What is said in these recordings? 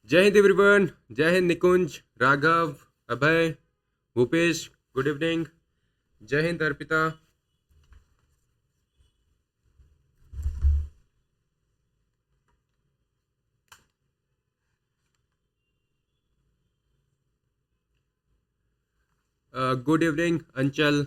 जय हिंद एवरीवन, जय हिंद निकुंज, राघव, अभय, Bhupesh, good evening. जय हिंद अर्पिता। गुड इवनिंग अंचल।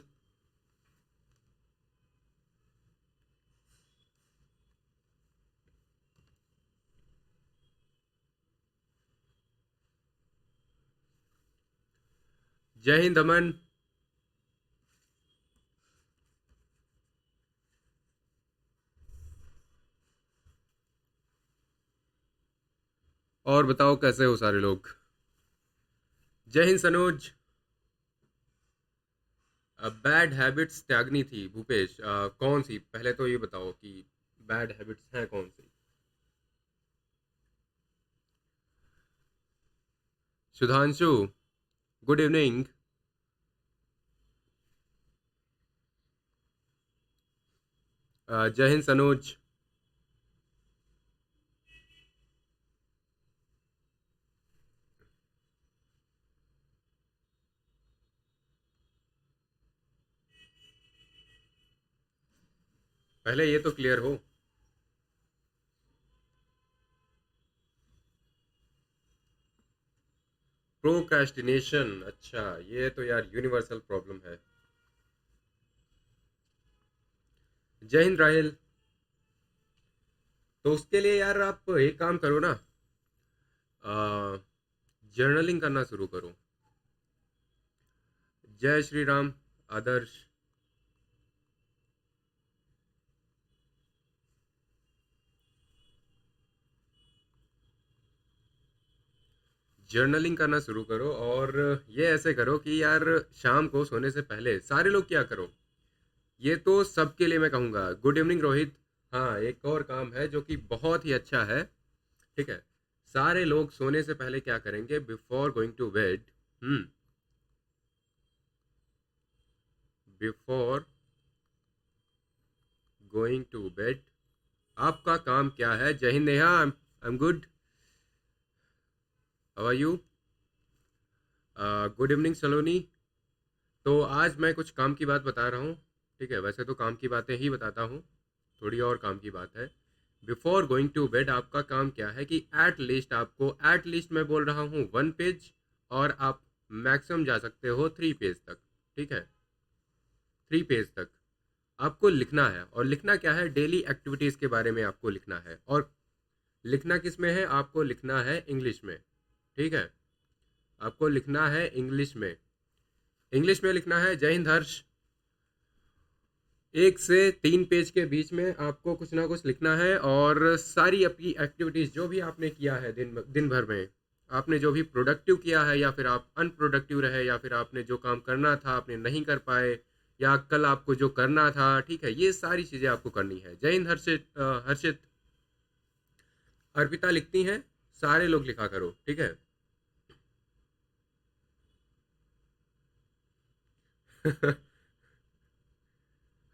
जय हिंद अमन। और बताओ कैसे हो सारे लोग। जय हिंद सनोज। बैड हैबिट्स त्यागनी थी भूपेश, कौन सी? पहले तो ये बताओ कि बैड हैबिट्स हैं कौन सी। Sudhanshu, good evening. जय हिंद सनोज। पहले ये तो क्लियर हो। प्रोक्रेस्टिनेशन, अच्छा ये तो यार यूनिवर्सल प्रॉब्लम है। जय हिंद राहिल। तो उसके लिए यार आप एक काम करो ना, जर्नलिंग करना शुरू करो। जय श्री राम आदर्श। जर्नलिंग करना शुरू करो, और ये ऐसे करो कि यार शाम को सोने से पहले सारे लोग क्या करो, ये तो सबके लिए मैं कहूँगा। Good evening Rohit. हाँ, एक और काम है जो कि बहुत ही अच्छा है, ठीक है। सारे लोग सोने से पहले क्या करेंगे, before going to bed, before going to bed आपका काम क्या है? जय हिंद Neha, I am good. How are you? Good evening Saloni. तो आज मैं कुछ काम की बात बता रहा हूँ, ठीक है। वैसे तो काम की बातें ही बताता हूँ, थोड़ी और काम की बात है। बिफोर गोइंग टू बेड आपका काम क्या है कि एट लीस्ट आपको, एट लीस्ट मैं बोल रहा हूँ 1 पेज, और आप मैक्सिमम जा सकते हो 3 पेज तक, ठीक है। 3 पेज तक आपको लिखना है, और लिखना क्या है, डेली एक्टिविटीज़ के बारे में आपको लिखना है। और लिखना किस में है? आपको लिखना है इंग्लिश में, ठीक है। आपको लिखना है इंग्लिश में, इंग्लिश में लिखना है। जय हिंद हर्ष। 1 से 3 पेज के बीच में आपको कुछ ना कुछ लिखना है, और सारी अपनी एक्टिविटीज़ जो भी आपने किया है दिन दिन भर में, आपने जो भी प्रोडक्टिव किया है, या फिर आप अनप्रोडक्टिव रहे, या फिर आपने जो काम करना था आपने नहीं कर पाए, या कल आपको जो करना था, ठीक है, ये सारी चीज़ें आपको करनी है। जय हिंद हर्षित। हर्षित, अर्पिता लिखती हैं, सारे लोग लिखा करो, ठीक है।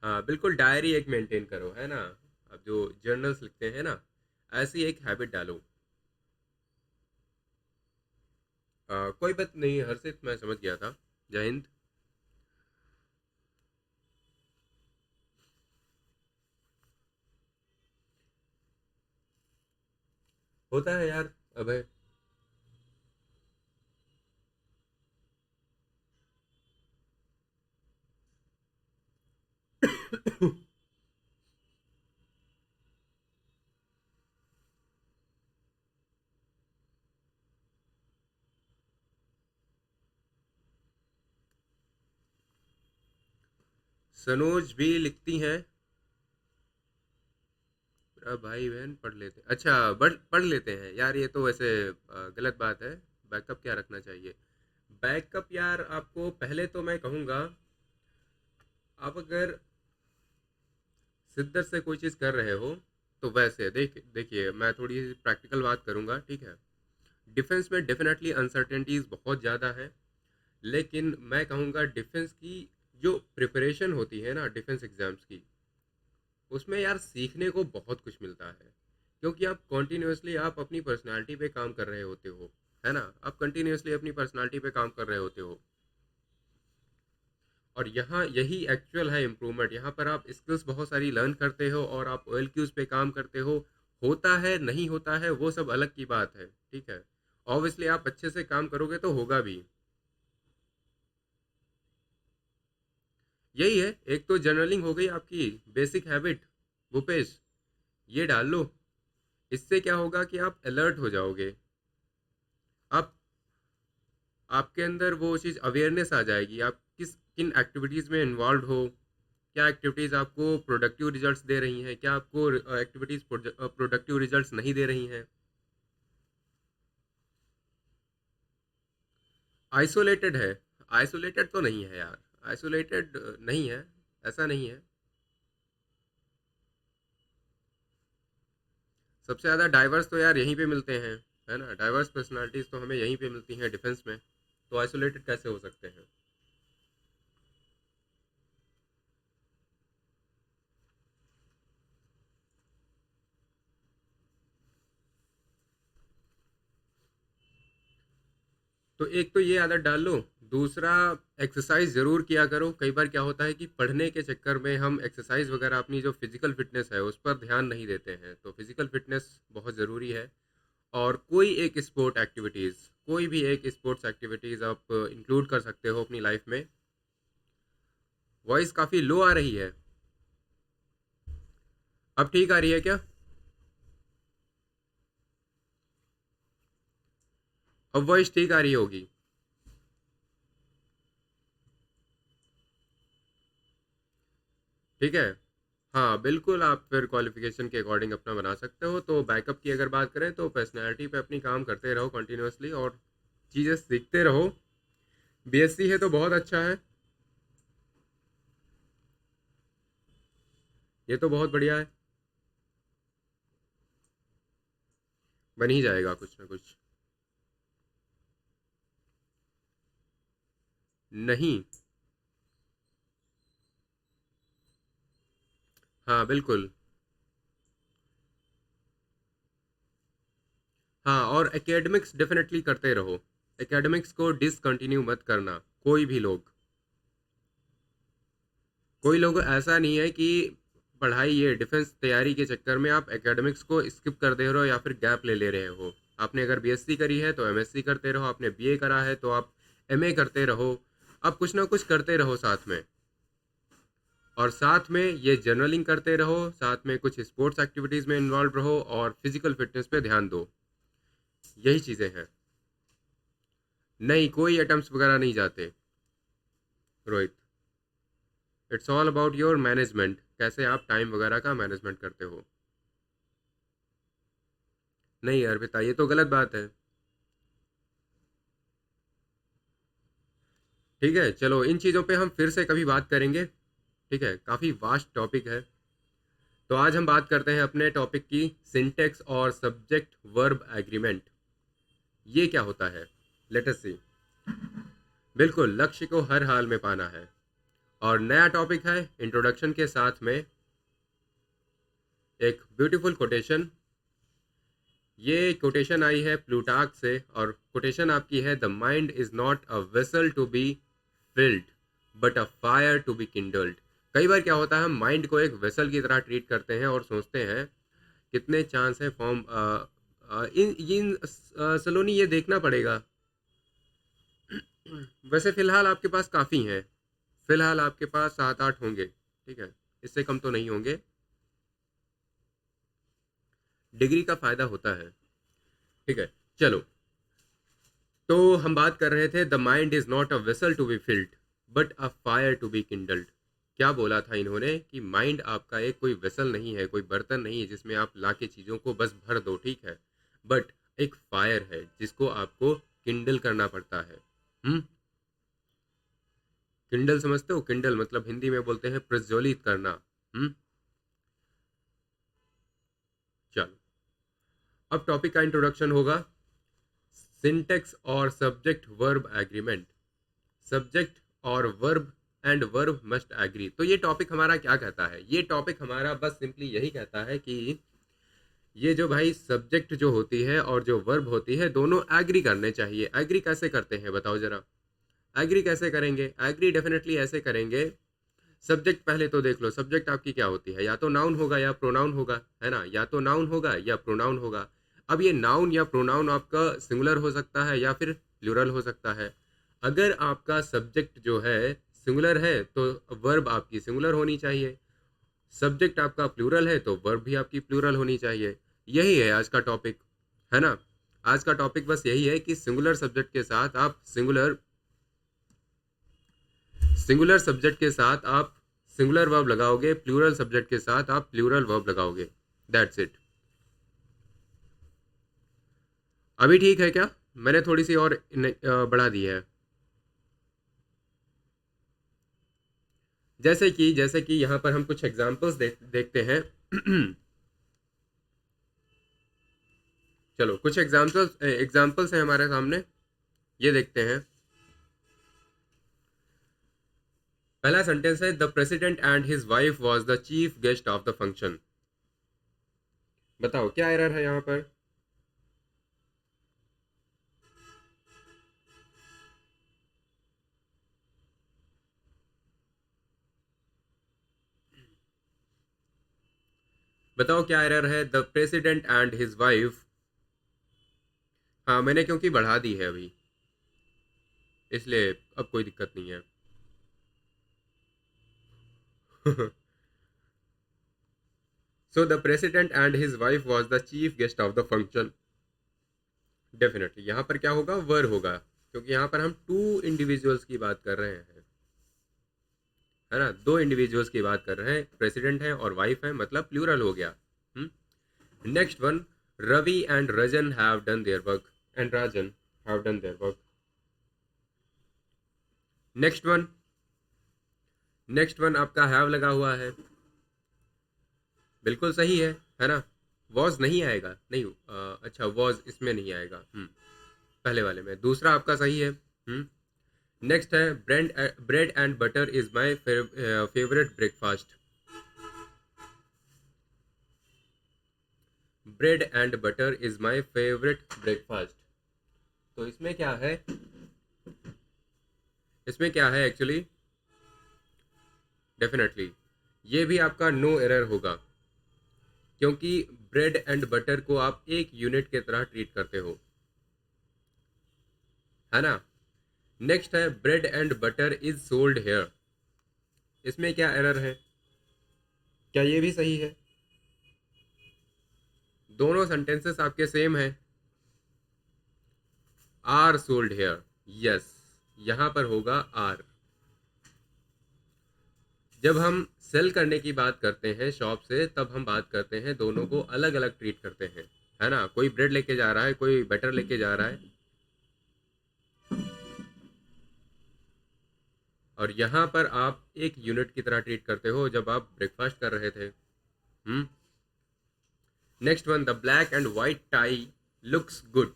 हाँ बिल्कुल, डायरी एक मेंटेन करो, है ना। अब जो जर्नल्स लिखते हैं ना, ऐसी एक हैबिट डालो। कोई बात नहीं हर्षित, मैं समझ गया था। जय हिंद। होता है यार अभय। सनोज भी लिखती हैं। मेरा भाई बहन पढ़ लेते, अच्छा, पढ़ पढ़ लेते हैं यार, ये तो वैसे गलत बात है। बैकअप क्या रखना चाहिए? बैकअप यार आपको पहले तो मैं कहूँगा, आप अगर शिद्दत से कोई चीज़ कर रहे हो तो वैसे देखिए मैं थोड़ी प्रैक्टिकल बात करूँगा, ठीक है? डिफेंस में डेफिनेटली अनसर्टेनिटीज़ बहुत ज़्यादा है, लेकिन मैं कहूँगा डिफेंस की जो प्रिपरेशन होती है ना डिफेंस एग्जाम्स की, उसमें यार सीखने को बहुत कुछ मिलता है, क्योंकि आप कॉन्टिन्यूसली आप अपनी पर्सनालिटी पे काम कर रहे होते हो, है ना? आप कंटिन्यूसली अपनी पर्सनालिटी पे काम कर रहे होते हो, और यहाँ यही एक्चुअल है इम्प्रूवमेंट। यहाँ पर आप स्किल्स बहुत सारी लर्न करते हो और आप OLQs पे काम करते हो। होता है नहीं होता है वो सब अलग की बात है, ठीक है? ऑब्वियसली आप अच्छे से काम करोगे तो होगा भी। यही है, एक तो जर्नलिंग हो गई आपकी बेसिक हैबिट, भूपेश, ये डाल लो। इससे क्या होगा कि आप अलर्ट हो जाओगे, आप आपके अंदर वो चीज़ अवेयरनेस आ जाएगी, आप किन एक्टिविटीज़ में इन्वॉल्व हो, क्या एक्टिविटीज़ आपको प्रोडक्टिव रिजल्ट्स दे रही हैं, क्या आपको एक्टिविटीज़ प्रोडक्टिव रिजल्ट्स नहीं दे रही हैं। आइसोलेटेड है? आइसोलेटेड तो नहीं है यार, आइसोलेटेड नहीं है, ऐसा नहीं है। सबसे ज़्यादा डाइवर्स तो यार यहीं पे मिलते हैं, है ना? डाइवर्स पर्सनालिटीज़ तो हमें यहीं पे मिलती हैं डिफेंस में, तो आइसोलेटेड कैसे हो सकते हैं? तो एक तो ये आदत डाल लो, दूसरा एक्सरसाइज ज़रूर किया करो। कई बार क्या होता है कि पढ़ने के चक्कर में हम एक्सरसाइज वगैरह अपनी जो फिजिकल फिटनेस है उस पर ध्यान नहीं देते हैं, तो फिजिकल फिटनेस बहुत ज़रूरी है। और कोई एक स्पोर्ट एक्टिविटीज़, कोई भी एक स्पोर्ट्स एक्टिविटीज़ आप इंक्लूड कर सकते हो अपनी लाइफ में। वॉइस काफ़ी लो आ रही है, अब ठीक आ रही है क्या? अब वॉइस ठीक आ रही होगी। ठीक है, हाँ बिल्कुल, आप फिर क्वालिफिकेशन के अकॉर्डिंग अपना बना सकते हो। तो बैकअप की अगर बात करें तो पर्सनैलिटी पे अपनी काम करते रहो कंटिन्यूअसली, और चीज़ें सीखते रहो। BSc है तो बहुत अच्छा है, ये तो बहुत बढ़िया है, बन ही जाएगा कुछ ना कुछ। नहीं, हाँ बिल्कुल, हाँ, और एकेडमिक्स डेफिनेटली करते रहो। एकेडमिक्स को डिसकंटिन्यू मत करना, कोई भी लोग। कोई लोग ऐसा नहीं है कि पढ़ाई ये डिफेंस तैयारी के चक्कर में आप एकेडमिक्स को स्किप कर दे रहे हो या फिर गैप ले रहे हो। आपने अगर BSc करी है तो MSc करते रहो, आपने BA करा है तो आप MA करते रहो। आप कुछ ना कुछ करते रहो साथ में, और साथ में ये जर्नलिंग करते रहो, साथ में कुछ स्पोर्ट्स एक्टिविटीज़ में इन्वॉल्व रहो और फिजिकल फिटनेस पे ध्यान दो। यही चीज़ें हैं। नहीं, कोई अटेम्प्ट्स वगैरह नहीं जाते Rohit. It's all about your management, कैसे आप टाइम वगैरह का मैनेजमेंट करते हो। नहीं अर्पिता, ये तो गलत बात है। ठीक है, चलो इन चीज़ों पे हम फिर से कभी बात करेंगे, ठीक है? काफ़ी वास्ट टॉपिक है। तो आज हम बात करते हैं अपने टॉपिक की, सिंटेक्स और सब्जेक्ट वर्ब एग्रीमेंट। ये क्या होता है? लेट अस सी। बिल्कुल, लक्ष्य को हर हाल में पाना है। और नया टॉपिक है इंट्रोडक्शन के साथ में एक ब्यूटीफुल कोटेशन। ये कोटेशन आई है प्लूटार्क से, और कोटेशन आपकी है, the mind is not a vessel to be filled but a fire to be kindled. कई बार क्या होता है, हम माइंड को एक वेसल की तरह ट्रीट करते हैं और सोचते हैं कितने चांस है फॉर्म, सलोनी ये देखना पड़ेगा। वैसे फिलहाल आपके पास काफ़ी हैं, फिलहाल आपके पास 7-8 होंगे, ठीक है? इससे कम तो नहीं होंगे। डिग्री का फ़ायदा होता है, ठीक है? चलो, तो हम बात कर रहे थे, the mind is not a vessel to be filled but a fire to be kindled. क्या बोला था इन्होंने कि माइंड आपका एक कोई वेसल नहीं है, कोई बर्तन नहीं है जिसमें आप लाके चीज़ों को बस भर दो, ठीक है? बट एक फायर है जिसको आपको किंडल करना पड़ता है। किंडल समझते हो? किंडल मतलब हिंदी में बोलते हैं प्रज्वलित करना। चलो, अब टॉपिक का इंट्रोडक्शन होगा। सिंटेक्स और सब्जेक्ट वर्ब एग्रीमेंट। सब्जेक्ट और verb and verb must agree. तो ये टॉपिक हमारा क्या कहता है? ये टॉपिक हमारा बस सिंपली यही कहता है कि ये जो भाई सब्जेक्ट जो होती है और जो वर्ब होती है दोनों एग्री करने चाहिए। एग्री कैसे करते हैं बताओ जरा? एग्री कैसे करेंगे? एग्री डेफिनेटली ऐसे करेंगे। सब्जेक्ट पहले तो देख लो, सब्जेक्ट आपकी क्या होती है? या तो नाउन होगा या प्रोनाउन होगा, है ना? या तो नाउन होगा या प्रोनाउन होगा। अब ये नाउन या प्रोनाउन आपका सिंगुलर हो सकता है या फिर प्लूरल हो सकता है। अगर आपका सब्जेक्ट जो है सिंगुलर है तो वर्ब आपकी सिंगुलर होनी चाहिए। सब्जेक्ट आपका प्लूरल है तो वर्ब भी आपकी प्लूरल होनी चाहिए। यही है आज का टॉपिक, है ना? आज का टॉपिक बस यही है कि सिंगुलर सब्जेक्ट के साथ आप सिंगुलर सब्जेक्ट के साथ आप सिंगुलर वर्ब लगाओगे, प्लूरल सब्जेक्ट के साथ आप प्लूरल वर्ब लगाओगे। That's it. अभी ठीक है क्या? मैंने थोड़ी सी और बढ़ा दी है। जैसे कि यहाँ पर हम कुछ एग्जाम्पल्स देखते हैं। चलो, कुछ एग्जाम्पल्स हैं हमारे सामने, ये देखते हैं। पहला सेंटेंस है, the president and his wife was the chief guest of the function. बताओ क्या एरर है यहाँ पर? बताओ क्या एरर है? The president and his wife. हाँ, मैंने क्योंकि बढ़ा दी है अभी, इसलिए अब कोई दिक्कत नहीं है। So the president and his wife was the chief guest of the function. Definitely यहाँ पर क्या होगा? वर होगा, क्योंकि यहाँ पर हम टू इंडिविजुअल्स की बात कर रहे हैं, है ना? दो इंडिविजुअल्स की बात कर रहे हैं, प्रेसिडेंट है और वाइफ है, मतलब प्लूरल हो गया। Next one, Ravi and Rajan have done their work. And Rajan have done their work. Next one आपका हैव लगा हुआ है, बिल्कुल सही है ना? वॉज नहीं आएगा, नहीं अच्छा वॉज इसमें नहीं आएगा, पहले वाले में। दूसरा आपका सही है। नेक्स्ट है, bread and butter is my favourite breakfast. Bread and butter is my favourite breakfast. तो इसमें क्या है? इसमें क्या है एक्चुअली? डेफिनेटली ये भी आपका नो एरर होगा, क्योंकि ब्रेड एंड बटर को आप एक यूनिट की तरह ट्रीट करते हो, है ना? नेक्स्ट है, bread and butter is sold here. इसमें क्या एरर है? क्या ये भी सही है? दोनों सेंटेंसेस आपके सेम है। आर सोल्ड हेयर, यस, यहां पर होगा आर। जब हम सेल करने की बात करते हैं शॉप से, तब हम बात करते हैं दोनों को अलग अलग ट्रीट करते हैं, है ना? कोई ब्रेड लेके जा रहा है, कोई बटर लेके जा रहा है, और यहाँ पर आप एक यूनिट की तरह ट्रीट करते हो जब आप ब्रेकफास्ट कर रहे थे। Next one, the black and white tie looks good.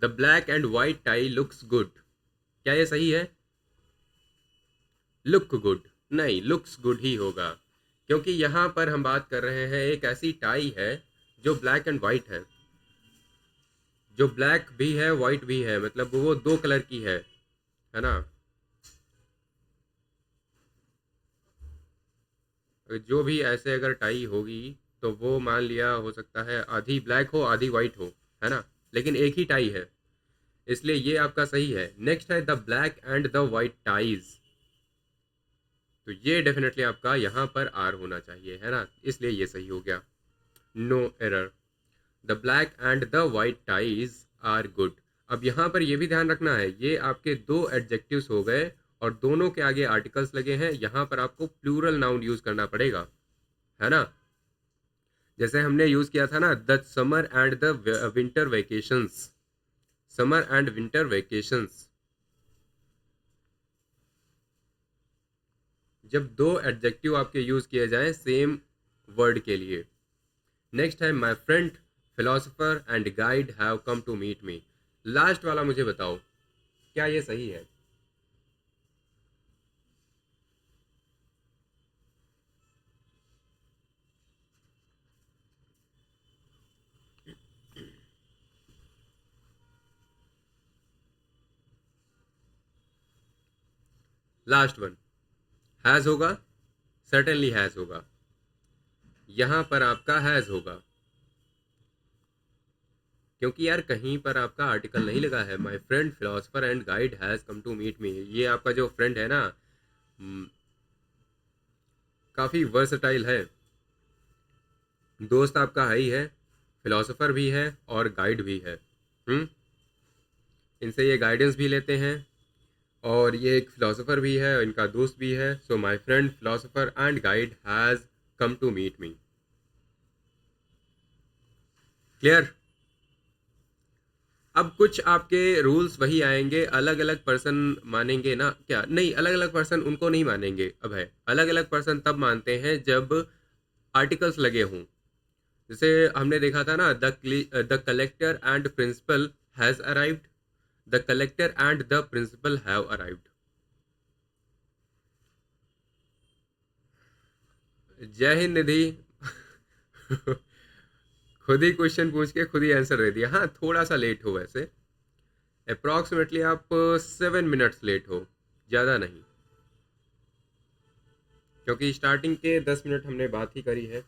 The black and white tie looks good, क्या ये सही है? लुक गुड नहीं, लुक्स गुड ही होगा, क्योंकि यहाँ पर हम बात कर रहे हैं एक ऐसी टाई है जो ब्लैक एंड व्हाइट है, जो ब्लैक भी है व्हाइट भी है, मतलब वो दो कलर की है ना? जो भी ऐसे अगर टाई होगी तो वो मान लिया हो सकता है आधी ब्लैक हो आधी व्हाइट हो, है ना? लेकिन एक ही टाई है, इसलिए ये आपका सही है। नेक्स्ट है, the black and the white ties. तो ये डेफिनेटली आपका यहाँ पर आर होना चाहिए, है ना? इसलिए ये सही हो गया, no error. The black and the white ties are good. अब यहाँ पर ये भी ध्यान रखना है, ये आपके दो एडजेक्टिव्स हो गए और दोनों के आगे आर्टिकल्स लगे हैं। यहाँ पर आपको प्लूरल नाउन यूज करना पड़ेगा, है ना। जैसे हमने यूज किया था ना, the summer and the winter vacations, summer and winter vacations, जब दो एडजेक्टिव आपके यूज किए जाए सेम वर्ड के लिए। नेक्स्ट है my friend philosopher and guide have come to meet me. Last वाला मुझे बताओ, क्या ये सही है? लास्ट वन हैज होगा, सर्टेनली हैज होगा, यहां पर आपका हैज होगा, क्योंकि यार कहीं पर आपका आर्टिकल नहीं लगा है। My friend philosopher and guide has come to meet me, ये आपका जो फ्रेंड है ना, काफी वर्सटाइल है, दोस्त आपका है ही है, फिलोसोफर भी है और गाइड भी है। हम्म, इनसे ये गाइडेंस भी लेते हैं, और ये एक फिलोसोफर भी है, इनका दोस्त भी है। So my friend philosopher and guide has come to meet me. Clear? अब कुछ आपके रूल्स वही आएंगे, अलग अलग पर्सन मानेंगे ना, क्या नहीं, अलग अलग पर्सन उनको नहीं मानेंगे। अब है अलग अलग पर्सन तब मानते हैं जब आर्टिकल्स लगे हों। जैसे हमने देखा था ना, the collector and principal has arrived, the collector and the principal have arrived. जय हिंद निधि। खुद ही क्वेश्चन पूछ के खुद ही आंसर दे दिया। हाँ, थोड़ा सा लेट हो वैसे, अप्रॉक्सीमेटली आप 7 मिनट्स लेट हो, ज़्यादा नहीं, क्योंकि स्टार्टिंग के 10 मिनट हमने बात ही करी है।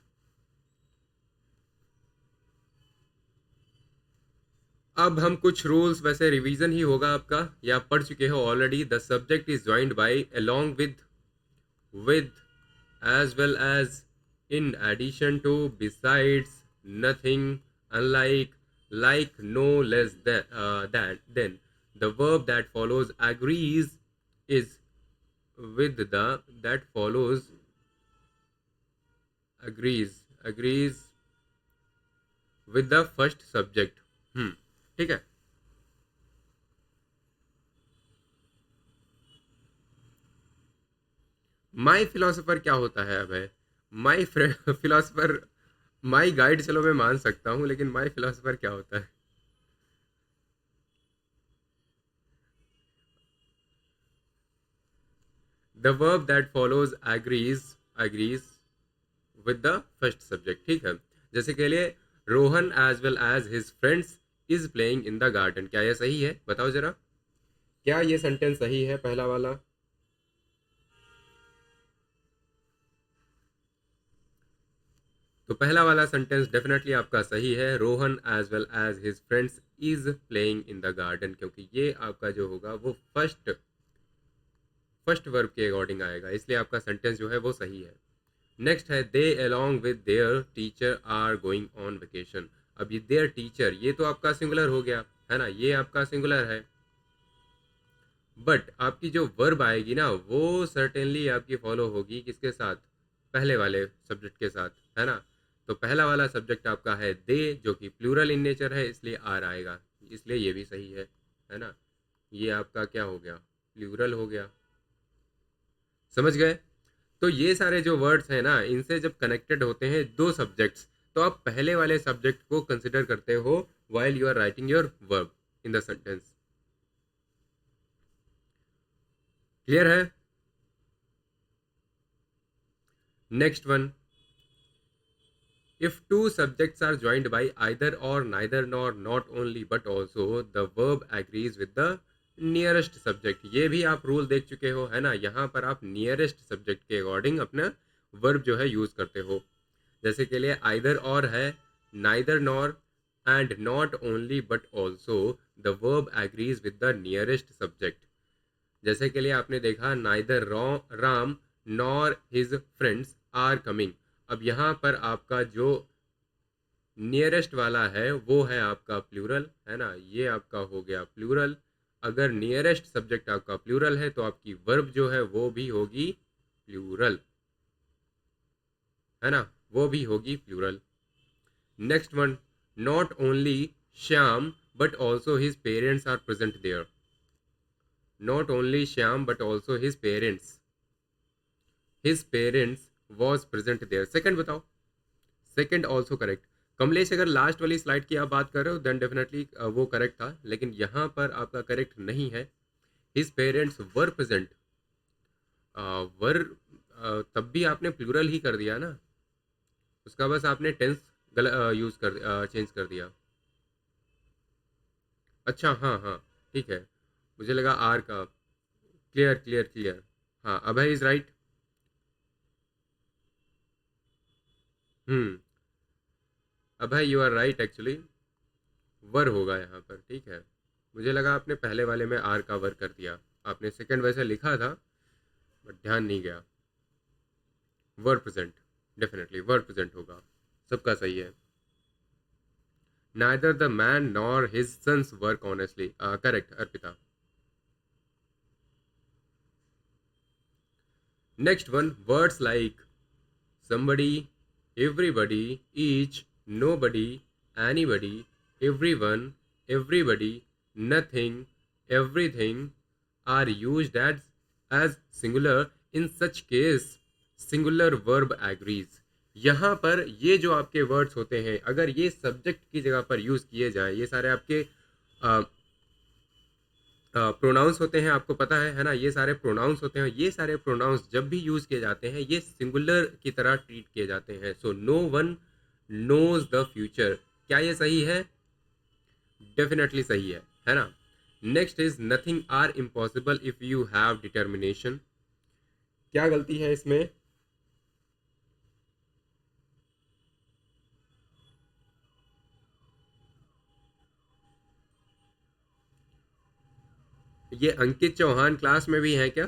अब हम कुछ रूल्स, वैसे रिवीजन ही होगा आपका, या आप पढ़ चुके हो already. The subject is joined bye along with as well as in addition to besides nothing unlike like no less than then the verb that follows agrees is with the that follows agrees with the first subject। ठीक है। माई philosopher क्या होता है? अब है माई philosopher, माई guide चलो मैं मान सकता हूँ, लेकिन माई फिलोसोफर क्या होता है? The verb that follows agrees with the first subject. ठीक है। जैसे के लिए Rohan as well as his friends is playing in the garden, क्या यह सही है? बताओ जरा, क्या ये सेंटेंस सही है पहला वाला? तो पहला वाला सेंटेंस डेफिनेटली आपका सही है, Rohan as well as his friends is playing in the garden, क्योंकि ये आपका जो होगा वो फर्स्ट वर्ब के अकॉर्डिंग आएगा, इसलिए आपका सेंटेंस जो है वो सही है। नेक्स्ट है they along with their teacher are going on vacation. अब ये देयर टीचर, ये तो आपका सिंगुलर हो गया, है ना, ये आपका सिंगुलर है, बट आपकी जो वर्ब आएगी ना वो सर्टेनली आपकी फॉलो होगी किसके साथ? पहले वाले सब्जेक्ट के साथ, है ना। तो पहला वाला सब्जेक्ट आपका है दे, जो कि प्लूरल इन नेचर है, इसलिए आर आएगा, इसलिए ये भी सही है ना। ये आपका क्या हो गया? प्लूरल हो गया। समझ गए? तो ये सारे जो वर्ड्स हैं ना, इनसे जब कनेक्टेड होते हैं दो सब्जेक्ट्स, तो आप पहले वाले सब्जेक्ट को कंसिडर करते हो while you are writing your verb in the sentence. Clear है? Next one, if two subjects are joined by either or neither nor not only but also the verb agrees with the nearest subject। ये भी आप rule देख चुके हो, है ना। यहाँ पर आप नियरेस्ट सब्जेक्ट के अकॉर्डिंग अपना वर्ब जो है यूज करते हो। जैसे के लिए आइदर और है, neither nor, and not only but also the verb agrees with the nearest subject. जैसे के लिए आपने देखा neither Ram nor his friends are coming. अब यहाँ पर आपका जो नियरेस्ट वाला है वो है आपका प्लूरल, है ना, ये आपका हो गया प्लूरल। अगर नियरेस्ट सब्जेक्ट आपका प्लूरल है तो आपकी वर्ब जो है वो भी होगी प्लूरल, है ना। वो भी होगी plural. Next one, not only Shyam but also his parents are present there. Not only Shyam but also his parents was present there. Second बताओ। Second also correct. कमलेश, अगर लास्ट वाली स्लाइड की आप बात कर रहे हो देन डेफिनेटली वो करेक्ट था, लेकिन यहाँ पर आपका करेक्ट नहीं है। His parents were present. Were तब भी आपने प्लूरल ही कर दिया ना, उसका बस आपने टेंस यूज कर चेंज कर दिया। अच्छा हाँ हाँ ठीक है, मुझे लगा आर का। Clear clear clear. हाँ Abhay is right. Hmm, Abhay you are right actually. Were होगा यहाँ पर, ठीक है। मुझे लगा आपने पहले वाले में आर का वर कर दिया, आपने सेकंड वैसे लिखा था बट ध्यान नहीं गया। Were present, definitely were present होगा, सबका सही है। Neither the man nor his sons work honestly, correct Arpita. Next one, words like somebody, everybody, each, nobody, anybody, everyone, everybody, nothing, everything are used as singular in such case singular verb agrees। यहाँ पर ये जो आपके words होते हैं अगर ये subject की जगह पर यूज किए जाए, ये सारे आपके प्रोनाउंस होते हैं, आपको पता है ना, ये सारे प्रोनाउंस होते हैं। ये सारे प्रोनाउंस जब भी यूज किए जाते हैं ये सिंगुलर की तरह ट्रीट किए जाते हैं। So no one knows the future, क्या ये सही है? डेफिनेटली सही है ना। Next is nothing are impossible if you have determination. क्या गलती है इसमें? ये अंकित चौहान क्लास में भी है क्या?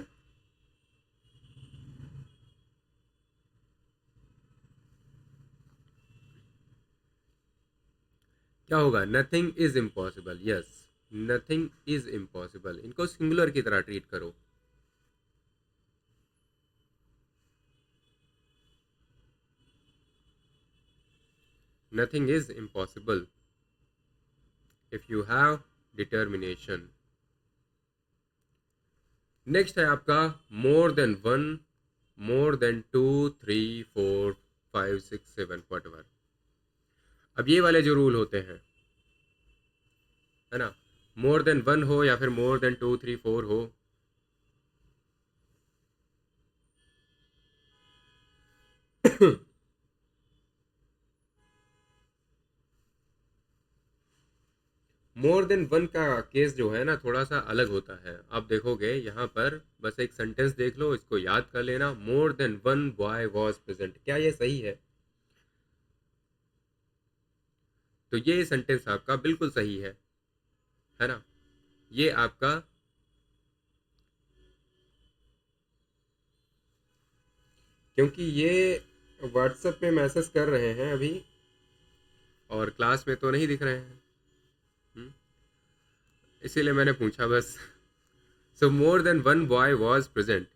क्या होगा? Nothing is impossible, yes, nothing is impossible, इनको सिंगुलर की तरह ट्रीट करो। Nothing is impossible if you have determination. Next है आपका more than one, more than two, three, four, five, six, seven, what. अब ये वाले जो रूल होते हैं, है ना, मोर देन वन हो या फिर more than two three four हो, मोर देन वन का केस जो है ना थोड़ा सा अलग होता है। आप देखोगे यहाँ पर, बस एक सेंटेंस देख लो, इसको याद कर लेना। मोर than one boy was present, क्या ये सही है? तो ये सेंटेंस आपका बिल्कुल सही है ना। ये आपका, क्योंकि ये व्हाट्सएप पे मैसेज कर रहे हैं अभी और क्लास में तो नहीं दिख रहे हैं। हम्म, इसीलिए मैंने पूछा बस। So more than one boy was present.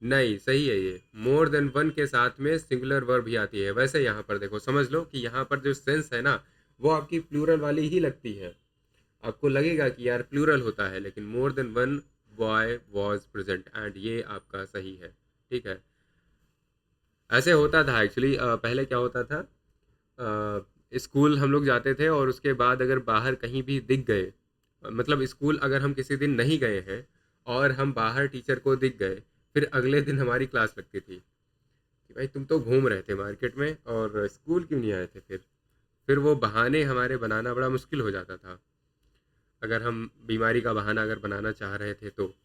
नहीं, सही है ये। मोर देन वन के साथ में सिंगुलर वर्ब भी आती है। वैसे यहाँ पर देखो, समझ लो कि यहाँ पर जो सेंस है ना वो आपकी प्लूरल वाली ही लगती है। आपको लगेगा कि यार प्लूरल होता है, लेकिन मोर than one boy was present, and ये आपका सही है, ठीक है। ऐसे होता था एक्चुअली, पहले क्या होता था, स्कूल हम लोग जाते थे और उसके बाद अगर बाहर कहीं भी दिख गए, मतलब स्कूल अगर हम किसी दिन नहीं गए हैं और हम बाहर टीचर को दिख गए, फिर अगले दिन हमारी क्लास लगती थी कि भाई तुम तो घूम रहे थे मार्केट में और स्कूल क्यों नहीं आए थे। फिर वो बहाने हमारे बनाना बड़ा मुश्किल हो जाता था, अगर हम बीमारी का बहाना अगर बनाना चाह रहे थे तो।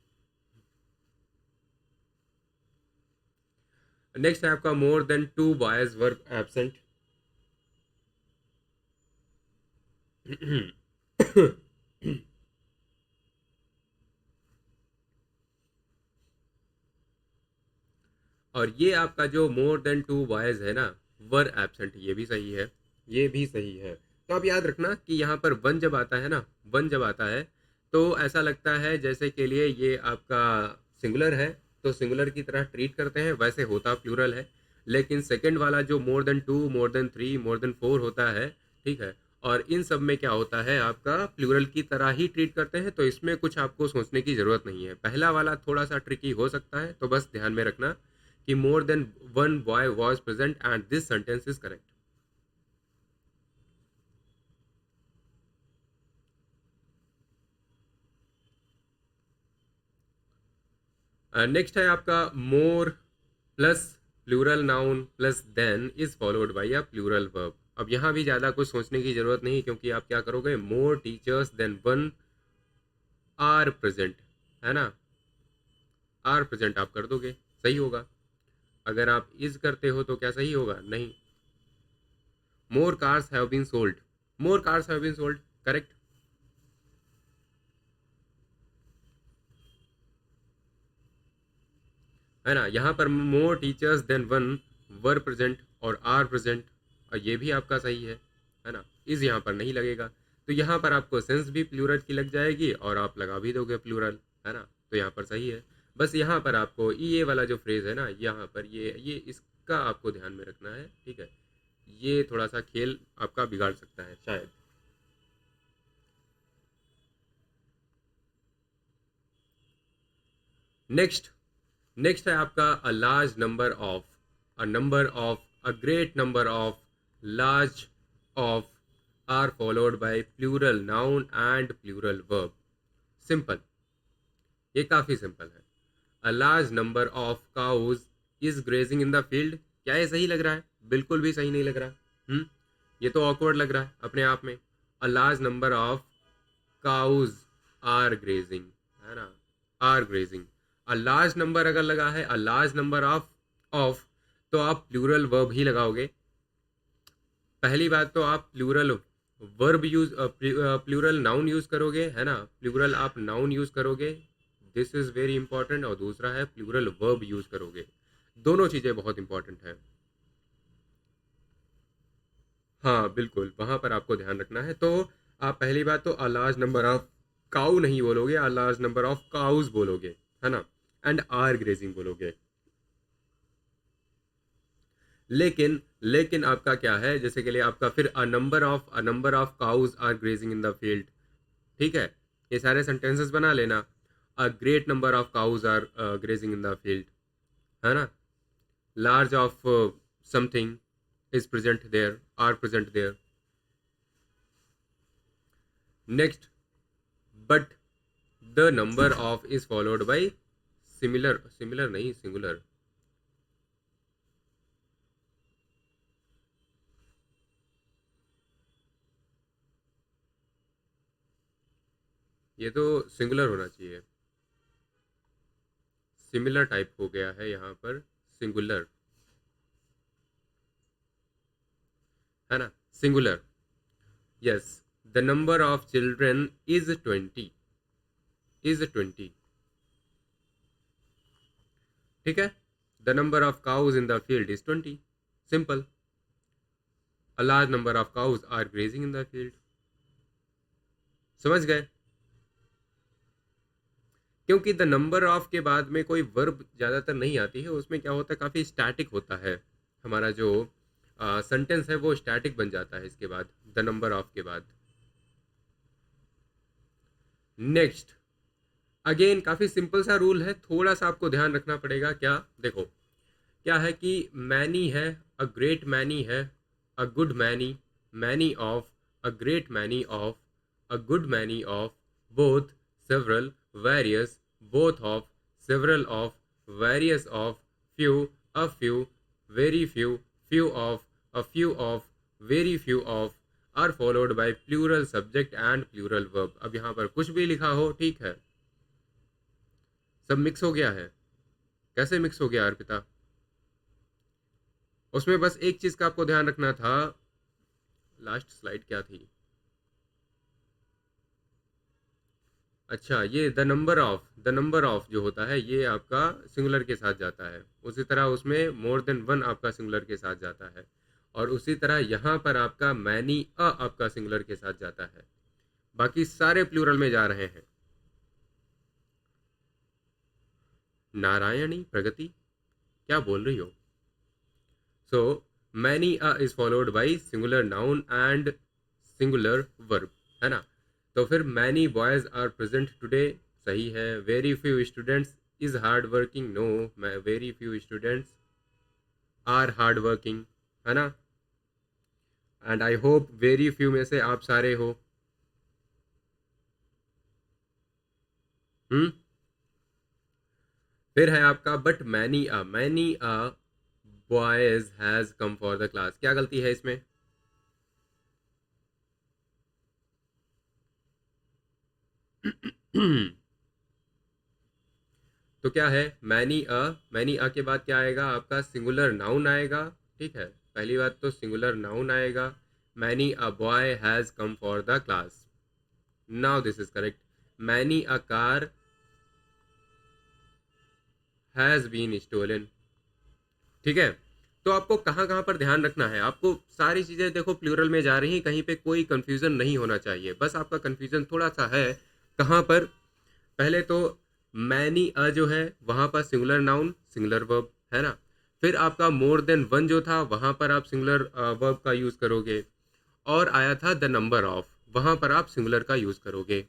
नेक्स्ट है आपका more than two boys were absent. और ये आपका जो मोर देन टू बॉयज है ना, वर एबसेंट, ये भी सही है, ये भी सही है। तो आप याद रखना कि यहाँ पर वन जब आता है ना, वन जब आता है तो ऐसा लगता है जैसे के लिए ये आपका सिंगुलर है, तो सिंगुलर की तरह ट्रीट करते हैं, वैसे होता प्लूरल है। लेकिन सेकंड वाला जो more than 2, more than 3, more than 4 होता है, ठीक है, और इन सब में क्या होता है आपका प्लूरल की तरह ही ट्रीट करते हैं, तो इसमें कुछ आपको सोचने की ज़रूरत नहीं है। पहला वाला थोड़ा सा ट्रिकी हो सकता है, तो बस ध्यान में रखना कि more than one boy was present and this sentence is correct. Next है आपका more plus plural noun plus than is followed by a plural verb. अब यहाँ भी ज़्यादा कुछ सोचने की ज़रूरत नहीं, क्योंकि आप क्या करोगे, more teachers than one are present, है ना, आर प्रेजेंट आप कर दोगे, सही होगा। अगर आप इज करते हो तो क्या सही होगा, नहीं। More cars have been sold, more cars have been sold, correct, है ना। यहाँ पर more teachers than one were present और आर प्रेजेंट, और ये भी आपका सही है ना। इज यहाँ पर नहीं लगेगा, तो यहाँ पर आपको सेंस भी प्लूरल की लग जाएगी और आप लगा भी दोगे प्लूरल, है ना, तो यहाँ पर सही है। बस यहाँ पर आपको ये वाला जो फ्रेज है ना, यहाँ पर ये इसका आपको ध्यान में रखना है, ठीक है। ये थोड़ा सा खेल आपका बिगाड़ सकता है शायद। नेक्स्ट, नेक्स्ट है आपका a large number of, a number of, a great number of, large of are followed by plural noun and plural verb. Simple, ये काफी सिंपल है। A large number of cows is grazing in the field, क्या ये सही लग रहा है, बिल्कुल भी सही नहीं लग रहा। ये तो ऑकवर्ड लग रहा है अपने आप में। A large number of cows are grazing, है ना, are grazing. A large number अगर लगा है, अ लार्ज नंबर ऑफ, तो आप प्लूरल वर्ब ही लगाओगे। पहली बात तो आप plural verb use, plural noun use करोगे, है ना, प्लूरल आप नाउन यूज करोगे, दिस इज वेरी इंपॉर्टेंट। और दूसरा है प्लूरल वर्ब यूज करोगे, दोनों चीजें बहुत इंपॉर्टेंट है। हाँ बिल्कुल, वहां पर आपको ध्यान रखना है। तो आप पहली बात तो अ लार्ज नंबर ऑफ काउ नहीं बोलोगे, अ लार्ज नंबर ऑफ काउज बोलोगे, है ना, एंड आर ग्रेजिंग बोलोगे। लेकिन लेकिन आपका क्या है, जैसे के लिए आपका फिर a number of cows are grazing in the field, ठीक है, ये सारे सेंटेंसेस बना लेना। A great number of cows are grazing in the field, है ना, large of something is present there, are present there. Next, but the number of is followed by similar, similar नहीं, singular. ये तो singular होना चाहिए, similar type हो गया है यहाँ पर, सिंगुलर, है ना, singular. Yes, the number of children is 20, is 20, ठीक है। The number of cows in the field is 20, simple. A large number of cows are grazing in the field, समझ गए। क्योंकि द नंबर ऑफ के बाद में कोई वर्ब ज़्यादातर नहीं आती है, उसमें क्या होता है, काफ़ी स्टैटिक होता है, हमारा जो सेंटेंस है वो स्टैटिक बन जाता है इसके बाद, द नंबर ऑफ के बाद। नेक्स्ट, अगेन काफ़ी सिंपल सा रूल है, थोड़ा सा आपको ध्यान रखना पड़ेगा। क्या, देखो, क्या है कि मैनी है, अ ग्रेट मैनी है, a good many, many of, a great many of, a good many of, both, several, various, both of, several of, various of, few, a few, very few, few of, a few of, very few of, are followed by plural subject and plural verb. अब यहाँ पर कुछ भी लिखा हो, ठीक है, सब मिक्स हो गया है। कैसे मिक्स हो गया अर्पिता, उसमें बस एक चीज का आपको ध्यान रखना था, लास्ट स्लाइड क्या थी, अच्छा, ये द नंबर ऑफ जो होता है ये आपका सिंगुलर के साथ जाता है, उसी तरह उसमें मोर देन वन आपका सिंगुलर के साथ जाता है, और उसी तरह यहाँ पर आपका मैनी आपका सिंगुलर के साथ जाता है, बाकी सारे प्लूरल में जा रहे हैं। नारायणी प्रगति, क्या बोल रही हो? So many is followed by singular noun and singular verb, है ना? तो फिर many boys are present today, सही है। Very few students is hard working, no, very few students are hard working, है ना? And I hope very few में से आप सारे हो। हम्म। फिर है आपका but many a boys has come for the class, क्या गलती है इसमें? तो क्या है? मैनी अ के बाद क्या आएगा आपका? सिंगुलर नाउन आएगा, ठीक है। पहली बात तो सिंगुलर नाउन आएगा। Many a boy has come for the class, now this is correct. Many a car has been stolen, ठीक है। तो आपको कहाँ कहाँ पर ध्यान रखना है, आपको सारी चीज़ें देखो प्लूरल में जा रही हैं, कहीं पे कोई कंफ्यूजन नहीं होना चाहिए। बस आपका कंफ्यूजन थोड़ा सा है कहाँ पर? पहले तो मैनी अ जो है वहां पर सिंगुलर नाउन सिंगुलर वर्ब, है ना? फिर आपका मोर देन वन जो था वहां पर आप सिंगुलर वर्ब का यूज करोगे। और आया था द नंबर ऑफ, वहां पर आप सिंगुलर का यूज करोगे,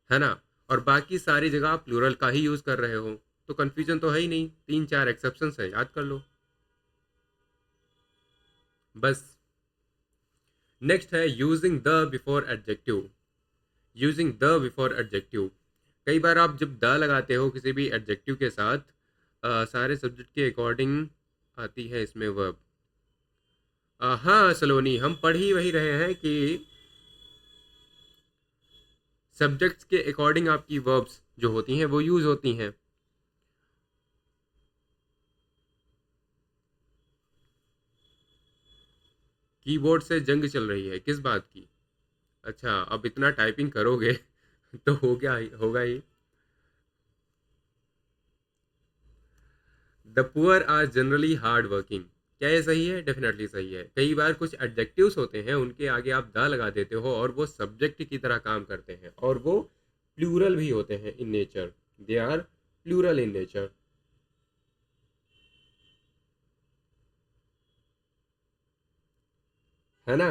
है ना? और बाकी सारी जगह आप प्लूरल का ही यूज कर रहे हो। तो कंफ्यूजन तो है ही नहीं, तीन चार एक्सेप्शन है, याद कर लो बस। नेक्स्ट है using the before adjective. Using the before adjective, कई बार आप जब द लगाते हो किसी भी एडजेक्टिव के साथ, सारे सब्जेक्ट के अकॉर्डिंग आती है इसमें वर्ब। हाँ सलोनी, हम पढ़ ही वही रहे हैं कि सब्जेक्ट्स के अकॉर्डिंग आपकी वर्ब्स जो होती हैं वो यूज होती हैं। कीबोर्ड से जंग चल रही है, किस बात की? अच्छा, अब इतना टाइपिंग करोगे तो हो गया ही होगा ही। The poor are generally hard working, क्या ये सही है? डेफिनेटली सही है। कई बार कुछ एडजेक्टिव्स होते हैं उनके आगे आप द लगा देते हो और वो सब्जेक्ट की तरह काम करते हैं, और वो प्लूरल भी होते हैं in nature, they are plural in nature, है ना?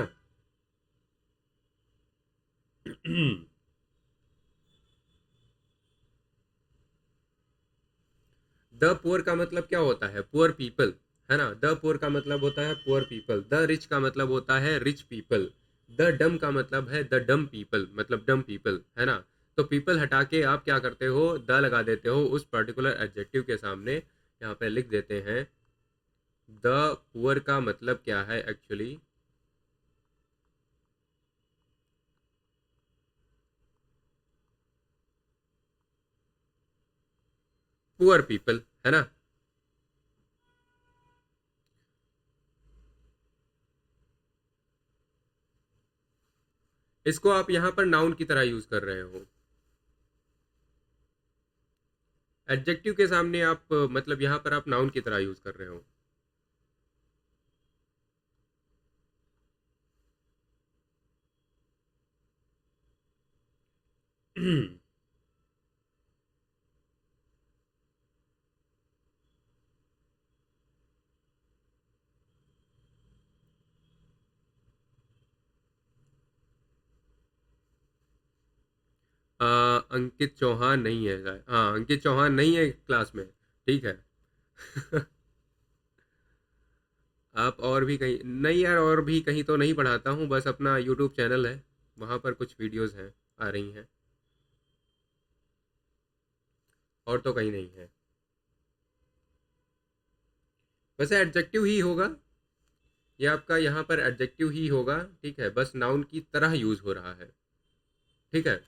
द पुअर का मतलब क्या होता है? पुअर पीपल, है ना? द पुअर का मतलब होता है पुअर पीपल। द रिच का मतलब होता है रिच पीपल। द डम का मतलब है द डम पीपल, मतलब डम पीपल, है ना? तो पीपल हटा के आप क्या करते हो? द लगा देते हो उस पर्टिकुलर एडजेक्टिव के सामने, यहाँ पे लिख देते हैं द पुअर का मतलब क्या है एक्चुअली। पुअर पीपल, है ना? इसको आप यहाँ पर नाउन की तरह यूज कर रहे हो। एडजेक्टिव के सामने आप मतलब यहाँ पर आप नाउन की तरह यूज कर रहे हो। अंकित चौहान नहीं है शायद। हाँ, अंकित चौहान नहीं है क्लास में, ठीक है। आप और भी कहीं नहीं यार, और भी कहीं तो नहीं पढ़ाता हूँ, बस अपना यूट्यूब चैनल है, वहाँ पर कुछ वीडियोस हैं, आ रही हैं, और तो कहीं नहीं है। वैसे एडजेक्टिव ही होगा, ये आपका यहाँ पर एडजेक्टिव ही होगा, ठीक है, बस नाउन की तरह यूज हो रहा है, ठीक है।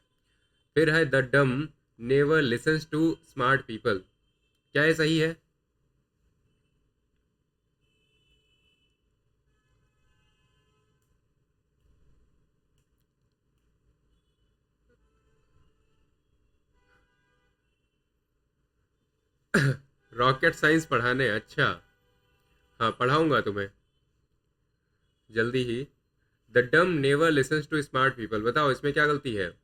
फिर है the dumb never listens to smart people, क्या ये सही है? रॉकेट साइंस पढ़ाने, अच्छा। हाँ, पढ़ाऊंगा तुम्हें जल्दी ही। The dumb never listens to smart people, बताओ इसमें क्या गलती है?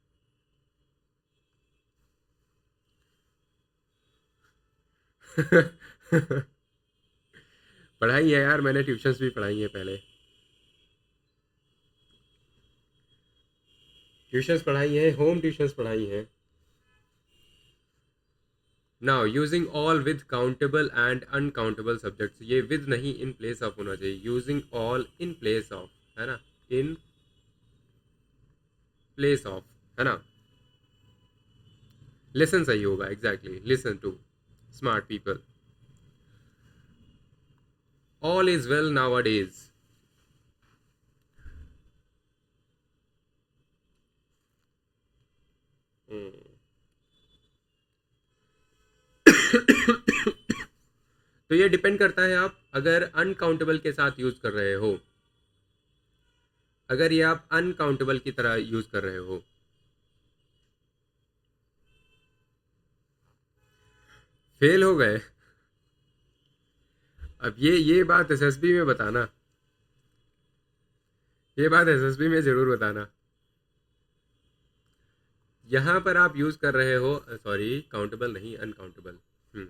पढ़ाई है यार, मैंने ट्यूशन्स भी पढ़ाई है पहले। ट्यूशन्स पढ़ाई है, होम ट्यूशन्स पढ़ाई है। Now using all with countable and uncountable subjects, ये विद नहीं इन प्लेस ऑफ होना चाहिए, using all in place of, है ना, इन प्लेस ऑफ, है ना। लिसन सही होगा, exactly, listen to smart people. All is well nowadays. तो ये डिपेंड करता है, आप अगर अनकाउंटेबल के साथ यूज कर रहे हो, अगर ये आप अनकाउंटेबल की तरह यूज कर रहे हो। फेल हो गए? अब ये बात एसएसबी में बताना, ये बात एसएसबी में जरूर बताना। यहां पर आप यूज कर रहे हो, सॉरी, काउंटेबल नहीं, अनकाउंटेबल। हम्म।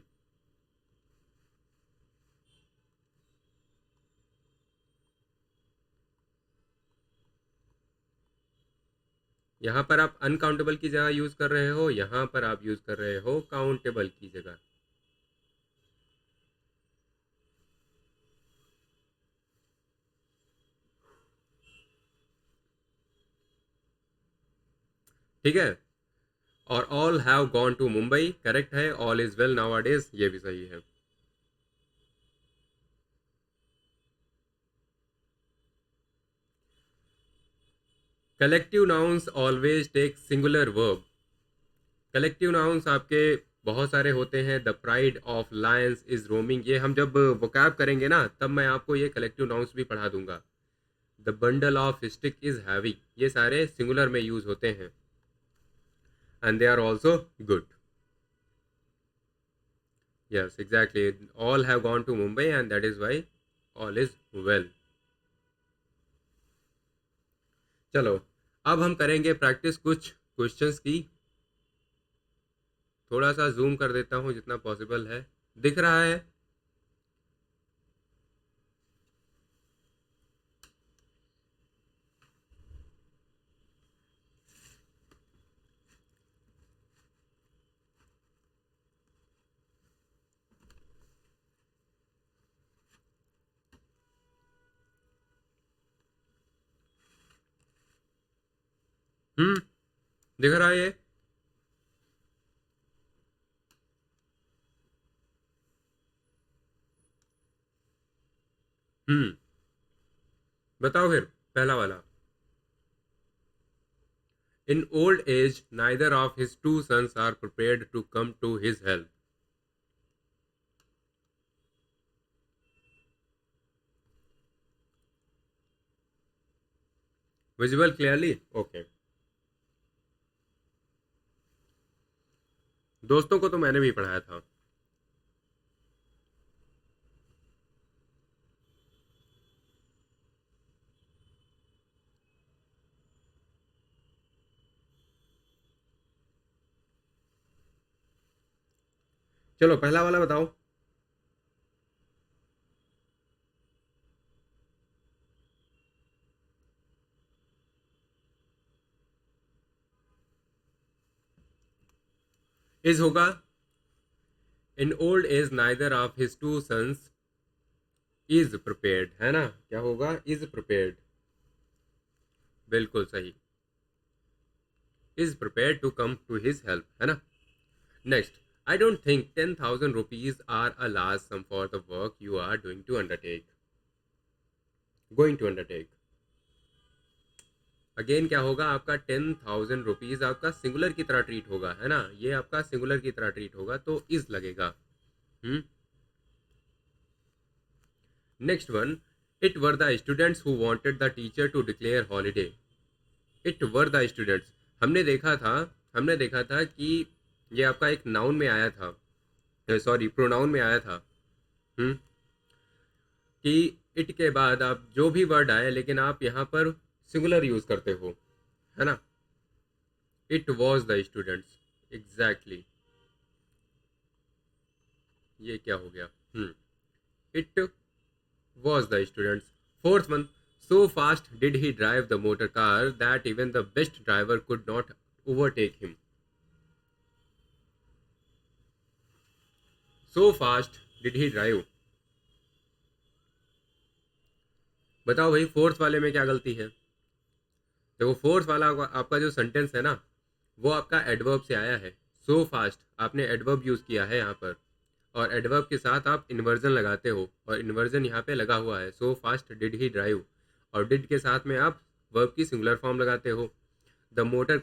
यहां पर आप अनकाउंटेबल की जगह यूज कर रहे हो, यहां पर आप यूज कर रहे हो काउंटेबल की जगह। ठीक है। और all have gone to Mumbai correct है, ऑल इज वेल नाउ ये भी सही है। Collective nouns always take singular verb. Collective nouns आपके बहुत सारे होते हैं। The pride of lions is roaming, ये हम जब वोकैब करेंगे ना, तब मैं आपको ये कलेक्टिव नाउन्स भी पढ़ा दूंगा। The bundle of stick is heavy, ये सारे सिंगुलर में यूज होते हैं, and they are also good. Yes exactly, all have gone to Mumbai and that is why all is well. चलो, अब हम करेंगे प्रैक्टिस कुछ क्वेश्चंस की। थोड़ा सा जूम कर देता हूँ जितना पॉसिबल है। दिख रहा है? दिख रहा है ये? हम्म। बताओ फिर, पहला वाला। In old age neither of his two sons are prepared to come to his help. Visible clearly, okay. दोस्तों को तो मैंने भी पढ़ाया था। चलो पहला वाला बताओ। इज होगा। In old age neither of his two sons is prepared, है ना, क्या होगा, इज प्रिपेयर्ड। बिल्कुल सही, is prepared to come to his help, है ना। Next, I don't think 10,000 rupees are a large sum for the work you are doing to undertake, going to undertake. Again क्या होगा आपका, 10,000 रुपीज आपका singular की तरह ट्रीट होगा, है ना, ये आपका सिंगुलर की तरह ट्रीट होगा, तो इज लगेगा। Hmm. Next one, it were the students who wanted the teacher to declare holiday. It were the students, हमने देखा था, हमने देखा था कि ये आपका एक नाउन में आया था, सॉरी प्रोनाउन में आया था। हम्म। कि इट के बाद आप जो भी वर्ड आए, लेकिन आप यहाँ पर सिंगुलर यूज करते हो, है ना। It was the students, exactly. ये क्या हो गया? It was the students. Fourth one, so fast did he drive the motor car that even the best driver could not overtake him. So fast did he drive. बताओ भाई fourth वाले में क्या गलती है? देखो फोर्थ वाला आपका जो सेंटेंस है ना, वो आपका एडवर्ब से आया है। सो फास्ट आपने एडवर्ब यूज किया है यहाँ पर, और एडवर्ब के साथ आप इन्वर्जन लगाते हो, और इन्वर्जन यहाँ पे लगा हुआ है। So fast did he drive, और डिड के साथ में आप वर्ब की सिंगुलर फॉर्म लगाते हो। The motor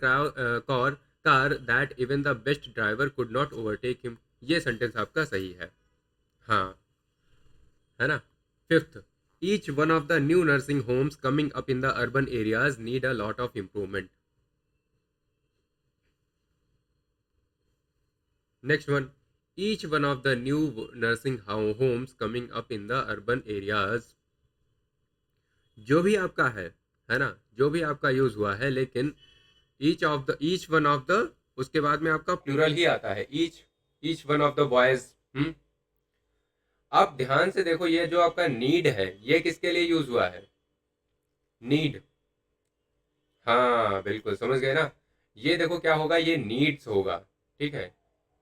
car that even the best driver could not overtake him, ये सेंटेंस आपका सही है। हाँ, है ना। Fifth, each one of the new nursing homes coming up in the urban areas need a lot of improvement. Next one, each one of the new nursing homes coming up in the urban areas. जो भी आपका है ना, जो भी आपका use हुआ है, लेकिन ईच वन ऑफ द, उसके बाद में आपका प्लूरल ही आता है, each one of the boys. आप ध्यान से देखो, ये जो आपका नीड है, ये किसके लिए यूज हुआ है? नीड। हाँ बिल्कुल समझ गए ना। ये देखो क्या होगा, ये नीड्स होगा। ठीक है,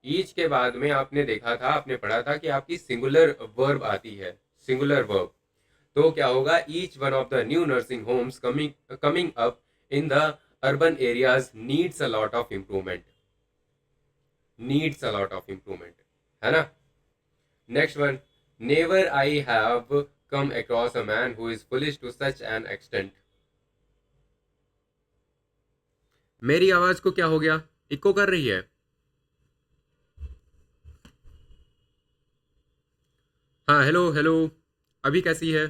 ईच के बाद में आपने देखा था, आपने पढ़ा था कि आपकी सिंगुलर वर्ब आती है, सिंगुलर वर्ब। तो क्या होगा, each one of the new nursing homes coming coming up in the urban areas needs a lot of improvement, needs a lot of improvement, है ना। Next one, never I have come across a man who is foolish to such an extent. मेरी आवाज को क्या हो गया? Eco कर रही है? हाँ, हेलो हेलो। अभी कैसी है?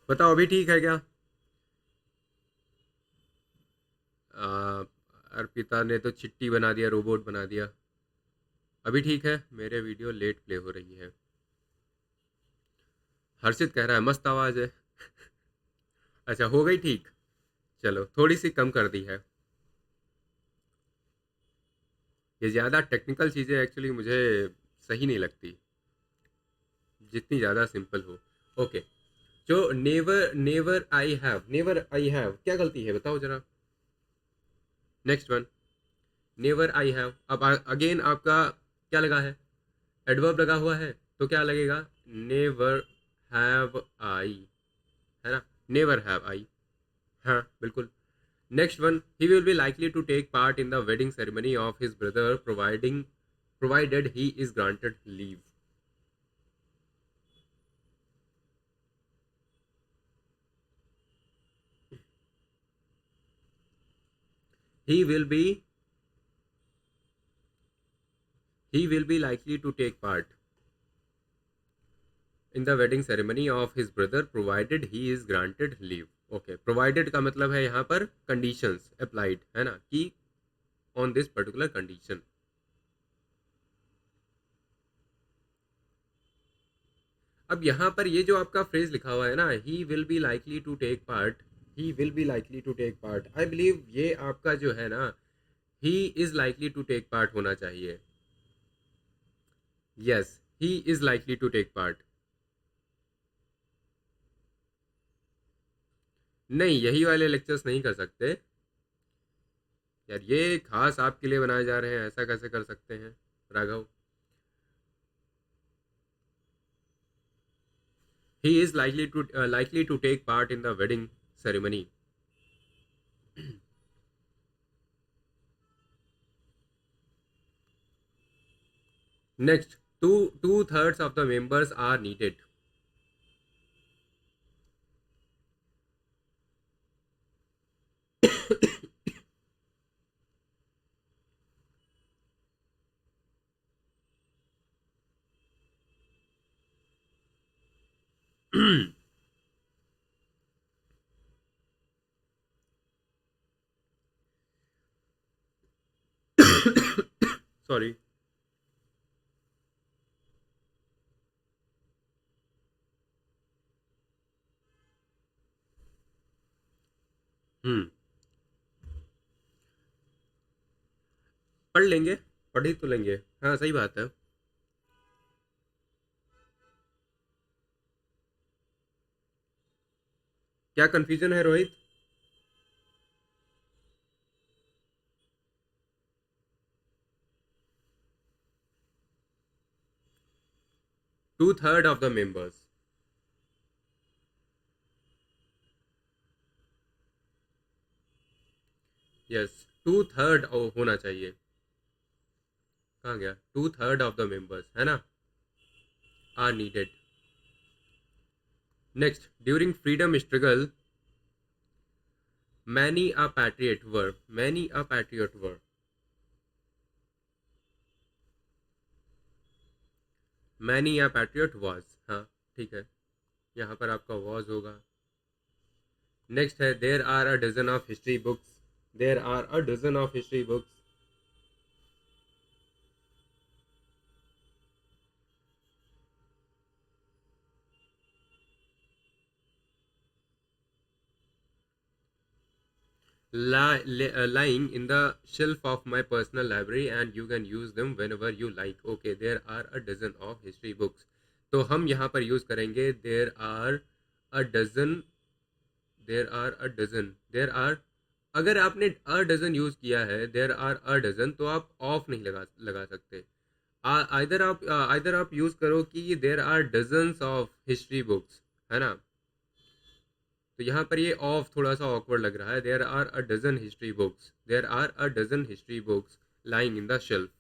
बताओ, अभी ठीक है क्या? आ, अर्पिता ने तो चिट्टी बना दिया, रोबोट बना दिया। अभी ठीक है? मेरे वीडियो लेट प्ले हो रही है। हर्षित कह रहा है मस्त आवाज है। अच्छा, हो गई ठीक। चलो, थोड़ी सी कम कर दी है। ये ज़्यादा टेक्निकल चीज़ें एक्चुअली मुझे सही नहीं लगती, जितनी ज़्यादा सिंपल हो। ओके, जो नेवर नेवर आई हैव क्या गलती है बताओ जरा। Next one, never I have. अब अगेन आपका क्या लगा है? एडवर्ब लगा हुआ है, तो क्या लगेगा? नेवर हैव आई, है ना। नेवर हैव आई, हाँ बिल्कुल। Next one, he will be likely to take part in the wedding ceremony of his brother provided he is granted leave. he will be he will be likely to take part in the wedding ceremony of his brother provided he is granted leave. Okay, provided का मतलब है यहाँ पर conditions applied, है ना, कि on this particular condition. अब यहाँ पर ये जो आपका फ्रेज लिखा हुआ है ना, he will be likely to take part, he will be likely to take part, I believe ये आपका जो है ना, he is likely to take part होना चाहिए। Yes, he is likely to take part. नहीं, यही वाले लेक्चर्स नहीं कर सकते यार, ये खास आपके लिए बनाए जा रहे हैं, ऐसा कैसे कर सकते हैं Raghav? He is likely to take part in the wedding ceremony. Next, two thirds of the members are needed. Sorry. Hmm पढ़ लेंगे, पढ़ ही तो लेंगे। हाँ सही बात है। क्या कंफ्यूजन है Rohit? 2/3 of the members. Yes, 2/3 होना चाहिए। कहाँ गया? 2/3 ऑफ द मेंबर्स है ना, are needed. Next, during freedom struggle many a patriot were, many a patriot were, many a patriot was. हाँ ठीक है, यहाँ पर आपका वाज होगा। नेक्स्ट है, there are a dozen of history books, there are a dozen of history books. Lying in the shelf of my personal library and you can use them whenever you like. Okay, there are a dozen of history books. तो हम यहाँ पर use करेंगे there are a dozen, there are a dozen, there are। अगर आपने a dozen use किया है there are a dozen, तो आप ऑफ नहीं लगा सकते। आइदर आप यूज करो कि there are dozens of history books, है ना। तो यहाँ पर ये ऑफ थोड़ा सा ऑकवर्ड लग रहा है। There are a dozen history books, there are a dozen history books lying in the shelf.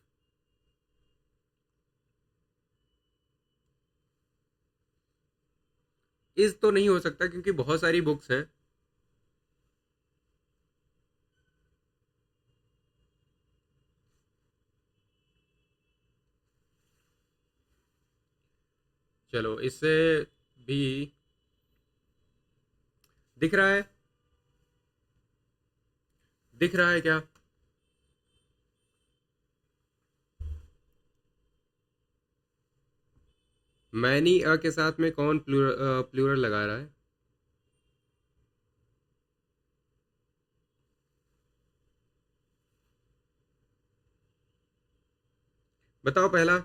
इस तो नहीं हो सकता क्योंकि बहुत सारी बुक्स हैं। चलो इससे भी दिख रहा है, दिख रहा है क्या? मैनी अ के साथ में कौन प्लूरल लगा रहा है? बताओ पहला।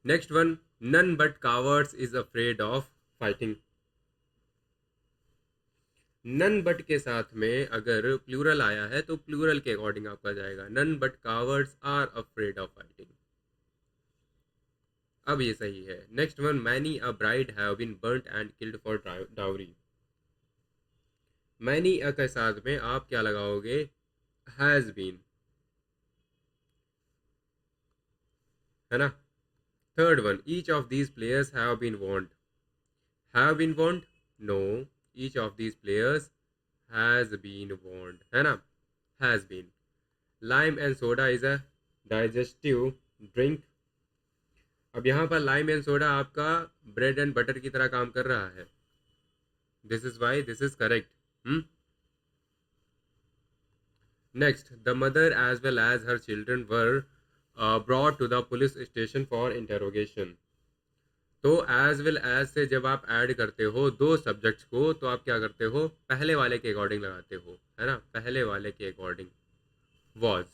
Next one, none but cowards is afraid of fighting. None but के साथ में अगर प्लूरल आया है तो प्लूरल के अकॉर्डिंग आपका जाएगा। None but cowards are afraid of fighting. अब ये सही है। Next one, many a bride have been burnt and killed for dowry. Many a के साथ में आप क्या लगाओगे? हैज बीन, है ना। Third one, each of these players have been warned. Have been warned, no, each of these players has been warned, है ना, has been. Lime and soda is a digestive drink. अब यहाँ पर lime and soda आपका bread and butter की तरह काम कर रहा है। This is why this is correct. Next, the mother as well as her children were brought to the police station for interrogation. तो एज वेल एज से जब आप ऐड करते हो दो सब्जेक्ट्स को तो आप क्या करते हो? पहले वाले के अकॉर्डिंग लगाते हो, है ना, पहले वाले के according. was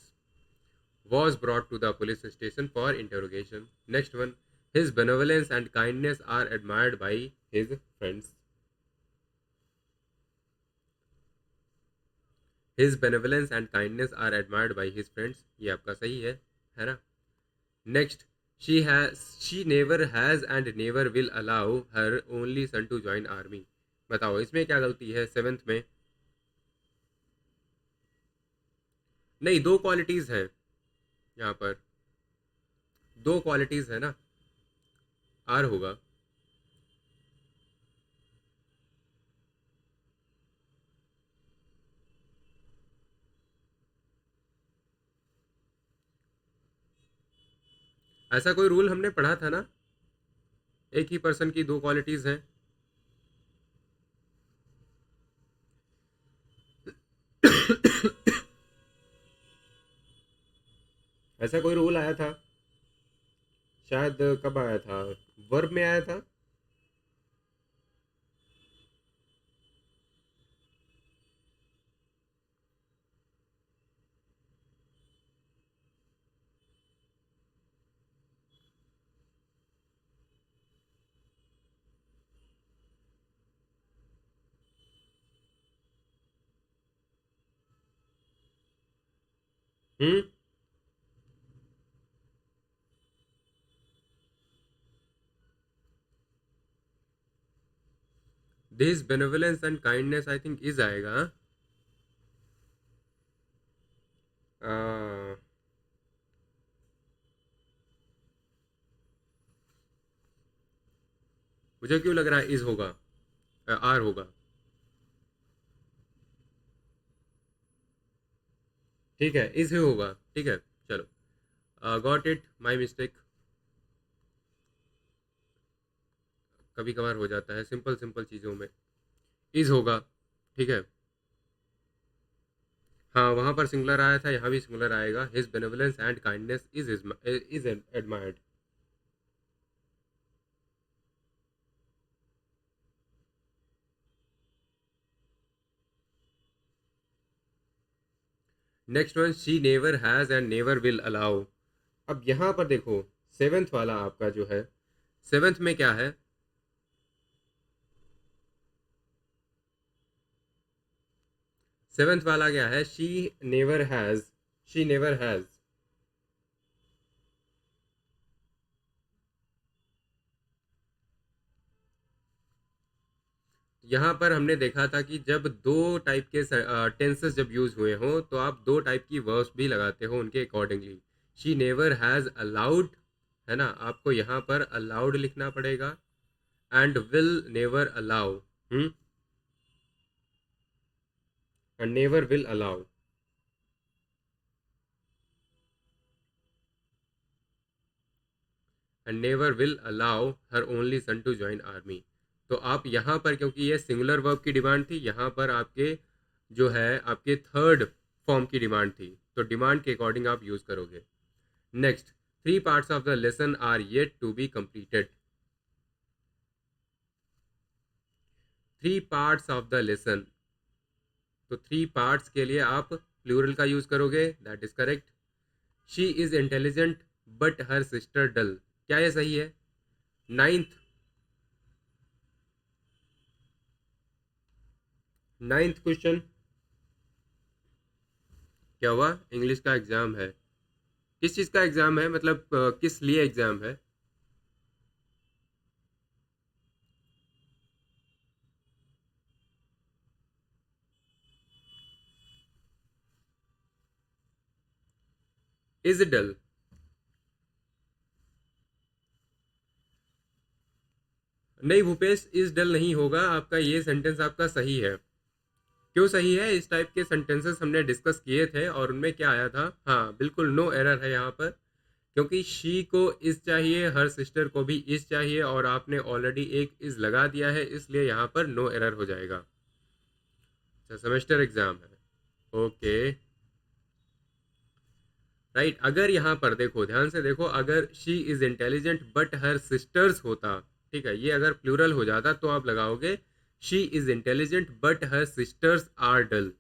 was brought to the police station for interrogation. Next one, his benevolence and kindness are admired by his friends. His benevolence and kindness are admired by his friends, ये आपका सही है ना। Next, she never has and never will allow her only son to join army। बताओ इसमें क्या गलती है सेवेंथ में? नहीं, दो क्वालिटीज हैं यहाँ पर, दो क्वालिटीज है ना, आर होगा। ऐसा कोई रूल हमने पढ़ा था ना, एक ही पर्सन की दो क्वालिटीज हैं। ऐसा कोई रूल आया था? शायद कब आया था, वर्ब में आया था। Hmm. This benevolence and kindness I think is आएगा। हाँ? मुझे क्यों लग रहा है इज होगा, आर होगा। ठीक है, इज ही होगा। ठीक है, चलो, गॉट इट, माई मिस्टेक। कभी कभार हो जाता है सिंपल सिंपल चीज़ों में। इज होगा। ठीक है। हाँ, वहाँ पर सिंगुलर आया था, यहाँ भी सिंगुलर आएगा। His benevolence and kindness is admired. Next one, she never has and never will allow. अब यहाँ पर देखो, सेवेंथ वाला आपका जो है, सेवेंथ में क्या है? सेवेंथ वाला क्या है? She never has, she never has. यहाँ पर हमने देखा था कि जब दो टाइप के टेंसेस जब यूज हुए हों तो आप दो टाइप की वर्ब्स भी लगाते हो उनके accordingly. She never has allowed, है ना, आपको यहाँ पर अलाउड लिखना पड़ेगा। And will never allow. Hmm. And never will allow. And never will allow her only son to join army. तो आप यहाँ पर, क्योंकि ये सिंगुलर वर्ब की डिमांड थी, यहाँ पर आपके जो है आपके थर्ड फॉर्म की डिमांड थी, तो डिमांड के अकॉर्डिंग आप यूज करोगे। Next, three parts of the lesson are yet to be completed. Three parts of the lesson, तो थ्री पार्ट्स के लिए आप प्लूरल का यूज करोगे, that is correct. She is intelligent but her sister dull, क्या ये सही है? नाइन्थ, नाइन्थ क्वेश्चन, क्या हुआ? इंग्लिश का एग्जाम है? किस चीज़ का एग्जाम है, मतलब किस लिए एग्जाम है? Is dull. नहीं भूपेश, इज डल नहीं होगा आपका, ये सेंटेंस आपका सही है। क्यों सही है? इस टाइप के सेंटेंसेस हमने डिस्कस किए थे और उनमें क्या आया था, हाँ बिल्कुल नो एरर है यहाँ पर। क्योंकि शी को इज चाहिए, हर सिस्टर को भी इज चाहिए, और आपने ऑलरेडी एक इज लगा दिया है, इसलिए यहाँ पर नो एरर हो जाएगा। अच्छा, सेमेस्टर एग्जाम है, ओके, राइट। अगर यहाँ पर देखो, ध्यान से देखो, अगर she is intelligent but her sisters होता, ठीक है, ये अगर प्लूरल हो जाता तो आप लगाओगे she is intelligent but her sisters are dull,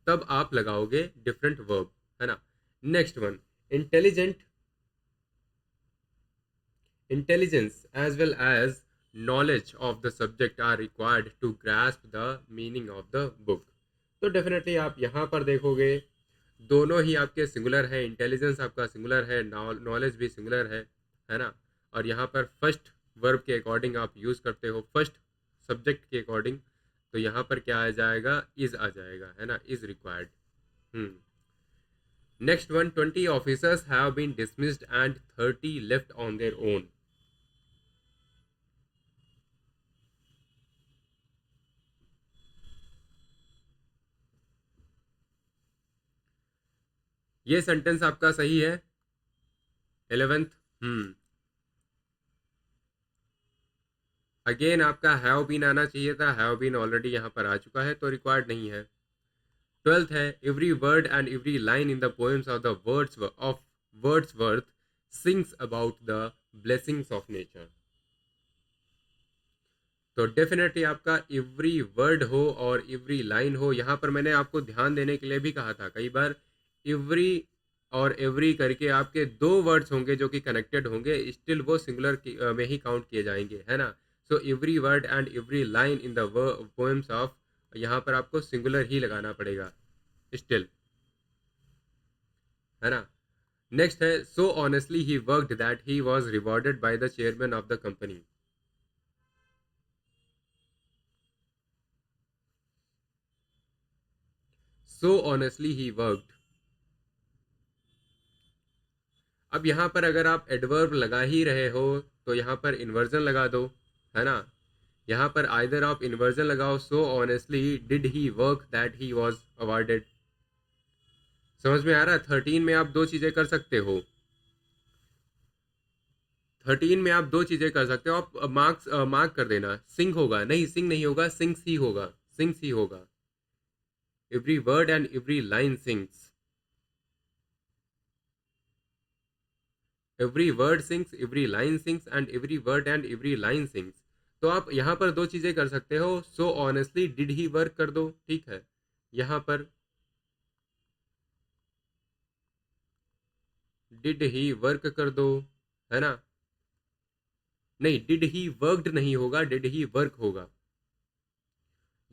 तब आप लगाओगे डिफरेंट वर्ब, है ना। Next one, intelligent, intelligence as well as knowledge of the subject are required to grasp the meaning of the book। तो डेफिनेटली आप यहाँ पर देखोगे दोनों ही आपके सिंगुलर है, इंटेलिजेंस आपका सिंगुलर है, नॉलेज भी सिंगुलर है ना। और यहाँ पर फर्स्ट वर्ब के अकॉर्डिंग आप यूज करते हो, फर्स्ट सब्जेक्ट के अकॉर्डिंग, तो यहाँ पर क्या आ जाएगा? इज आ जाएगा, है ना, is required. Hmm. Next one, 20 officers have been dismissed and 30 left on their own. ये सेंटेंस आपका सही है, 11th। हम्म। अगेन आपका हैव बीन आना चाहिए था, हैव बीन ऑलरेडी यहाँ पर आ चुका है तो रिक्वायर्ड नहीं है। 12th है, every word and every line in the poems of the words of Wordsworth sings about the blessings of nature. तो डेफिनेटली आपका एवरी वर्ड हो और एवरी लाइन हो, यहाँ पर मैंने आपको ध्यान देने के लिए भी कहा था कई बार, एवरी और एवरी करके आपके दो वर्ड्स होंगे जो कि कनेक्टेड होंगे, स्टिल वो सिंगुलर में ही काउंट किए जाएंगे, है ना। So every word and every line in the poems of, यहाँ पर आपको सिंगुलर ही लगाना पड़ेगा स्टिल, है ना। नेक्स्ट है, so honestly he worked that he was rewarded by the chairman of the company. So honestly he worked, अब यहाँ पर अगर आप एडवर्ब लगा ही रहे हो तो यहाँ पर इन्वर्जन लगा दो, है ना। यहाँ पर आइदर आप इन्वर्जन लगाओ, so honestly did he work that he was awarded. समझ में आ रहा है? 13 में आप दो चीजें कर सकते हो, 13 में आप दो चीजें कर सकते हो। आप मार्क्स मार्क कर देना, सिंग होगा, नहीं सिंग नहीं होगा, सिंग्स ही होगा, सिंग्स ही होगा। Every word and every line sings, every word sings, every line sings and every word and every line sings. तो आप यहाँ पर दो चीजें कर सकते हो, so honestly did he work कर दो, ठीक है। यहाँ पर डिड ही वर्क कर दो, है ना। नहीं, डिड ही वर्कड नहीं होगा, डिड ही वर्क होगा।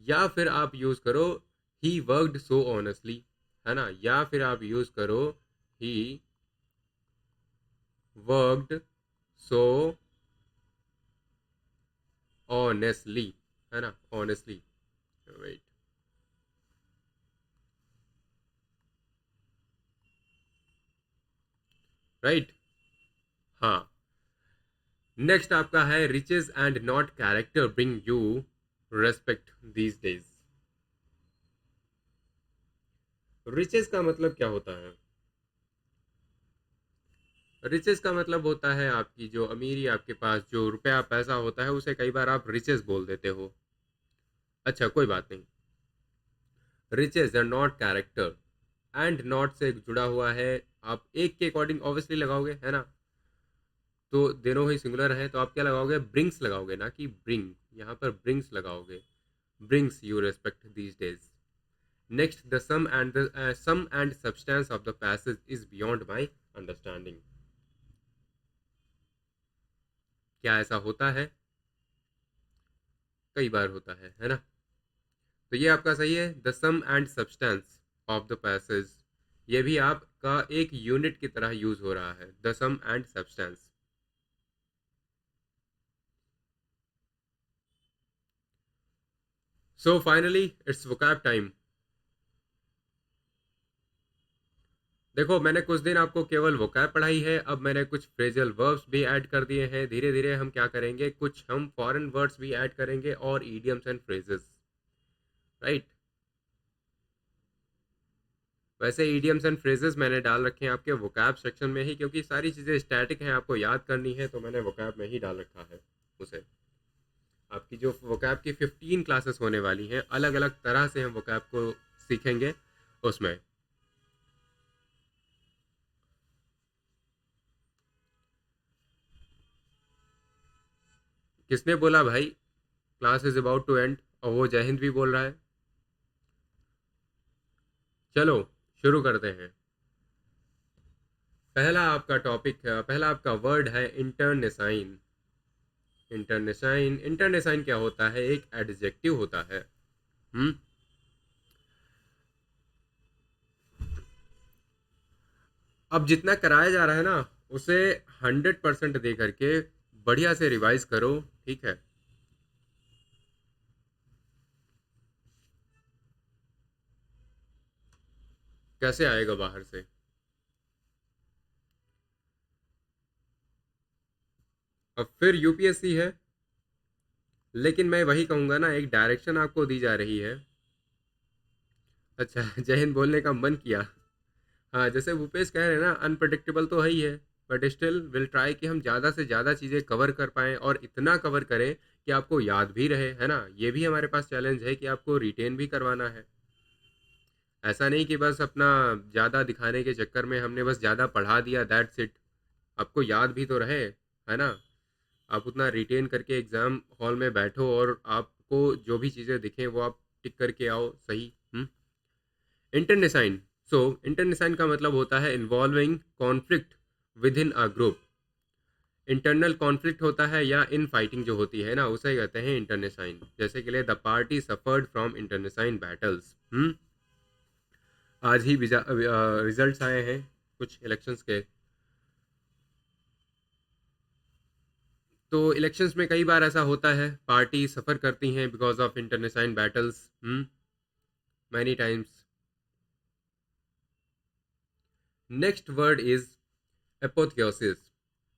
या फिर आप यूज करो ही वर्कड सो ऑनेस्टली, है ना। या फिर आप यूज करो ही वर्कड सो ऑनेस्टली, है ना, ऑनेस्टली। वेट, राइट, हाँ। नेक्स्ट आपका है, riches and not character bring you respect these days. Riches का मतलब क्या होता है? रिचेस का मतलब होता है आपकी जो अमीरी, आपके पास जो रुपया पैसा होता है उसे कई बार आप रिचेस बोल देते हो। अच्छा कोई बात नहीं, riches and not character, and not से जुड़ा हुआ है, आप एक के अकॉर्डिंग ऑब्वियसली लगाओगे, है ना। तो दोनों ही सिंगुलर है तो आप क्या लगाओगे, ब्रिंग्स लगाओगे, ना कि ब्रिंग। यहाँ पर ब्रिंग्स लगाओगे, brings you respect these days. Next, the sum and substance of the passage is beyond my understanding. क्या ऐसा होता है? कई बार होता है ना। तो ये आपका सही है, the sum and substance of the passage, ये भी आपका एक यूनिट की तरह यूज हो रहा है, the sum and substance. So finally it's vocab time. देखो मैंने कुछ दिन आपको केवल वोकैब पढ़ाई है, अब मैंने कुछ फ्रेजल वर्ब्स भी ऐड कर दिए हैं। धीरे धीरे हम क्या करेंगे, कुछ हम फॉरेन वर्ड्स भी ऐड करेंगे और इडियम्स एंड फ्रेजेस, राइट। वैसे इडियम्स एंड फ्रेजेस मैंने डाल रखे हैं आपके वोकैब सेक्शन में ही, क्योंकि सारी चीज़ें स्टैटिक हैं, आपको याद करनी है, तो मैंने वोकैब में ही डाल रखा है उसे। आपकी जो वोकैब की 15 क्लासेस होने वाली हैं, अलग अलग तरह से हम वोकैब को सीखेंगे उसमें। किसने बोला भाई class is about to end, और वो जय हिंद भी बोल रहा है? चलो शुरू करते हैं। पहला आपका टॉपिक है, पहला आपका वर्ड है इंटरनेसाइन। इंटरनेसाइन, इंटरनेसाइन क्या होता है? एक एडजेक्टिव होता है। हम्म। अब जितना कराया जा रहा है ना, उसे 100% दे करके बढ़िया से रिवाइज करो, ठीक है। कैसे आएगा बाहर से? अब फिर यूपीएससी है, लेकिन मैं वही कहूंगा ना, एक डायरेक्शन आपको दी जा रही है। अच्छा जय हिंद बोलने का मन किया। हाँ, जैसे भूपेश कह रहे हैं ना, अनप्रडिक्टेबल तो है ही है, बट स्टिल विल ट्राई कि हम ज़्यादा से ज़्यादा चीज़ें कवर कर पाएँ और इतना कवर करें कि आपको याद भी रहे, है ना। ये भी हमारे पास चैलेंज है कि आपको रिटेन भी करवाना है। ऐसा नहीं कि बस अपना ज़्यादा दिखाने के चक्कर में हमने बस ज़्यादा पढ़ा दिया, दैट्स इट। आपको याद भी तो रहे, है ना? आप उतना रिटेन करके एग्ज़ाम हॉल में बैठो और आपको जो भी चीज़ें दिखें वो आप टिक करके आओ सही। इंटरनेसाइन। सो इंटरनेसाइन का मतलब होता है involving conflict with in a group. Internal conflict होता है या इन फाइटिंग जो होती है ना उसे कहते हैं इंटरनेसाइन। जैसे कि लिए the party suffered from internecine battles. आज ही रिजल्ट्स आए हैं कुछ इलेक्शंस के। तो इलेक्शंस में कई बार ऐसा होता है पार्टी सफ़र करती हैं because of internecine battles many times. Next word is apotheosis.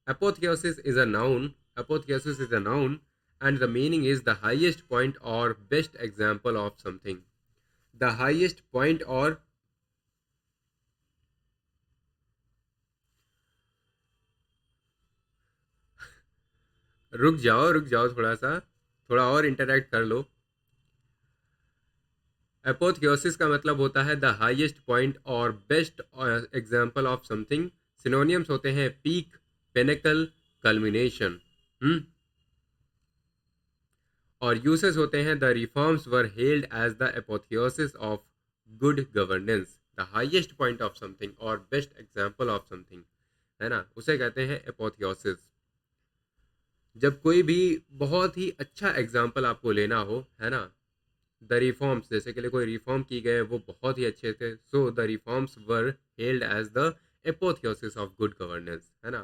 Apotheosis is a noun. Apotheosis is a noun, and the meaning is the highest point or best example of something. The highest point or रुक जाओ थोड़ा सा, थोड़ा और interact कर लो। एपोथियोसिस का मतलब होता है द हाईएस्ट पॉइंट और best example of something. Synonyms होते हैं पीक, पिनेकल, कल्मिनेशन। और यूसेस होते हैं the reforms were held as the apotheosis of good governance. The highest point of something और बेस्ट एग्जाम्पल ऑफ समथिंग, है ना, उसे कहते हैं एपोथियोसिस। जब कोई भी बहुत ही अच्छा एग्जाम्पल आपको लेना हो, है ना, द रिफॉर्म्स, जैसे कि कोई रिफॉर्म की गए वो बहुत ही अच्छे थे, so the reforms were held as the apotheosis of good governance, है ना,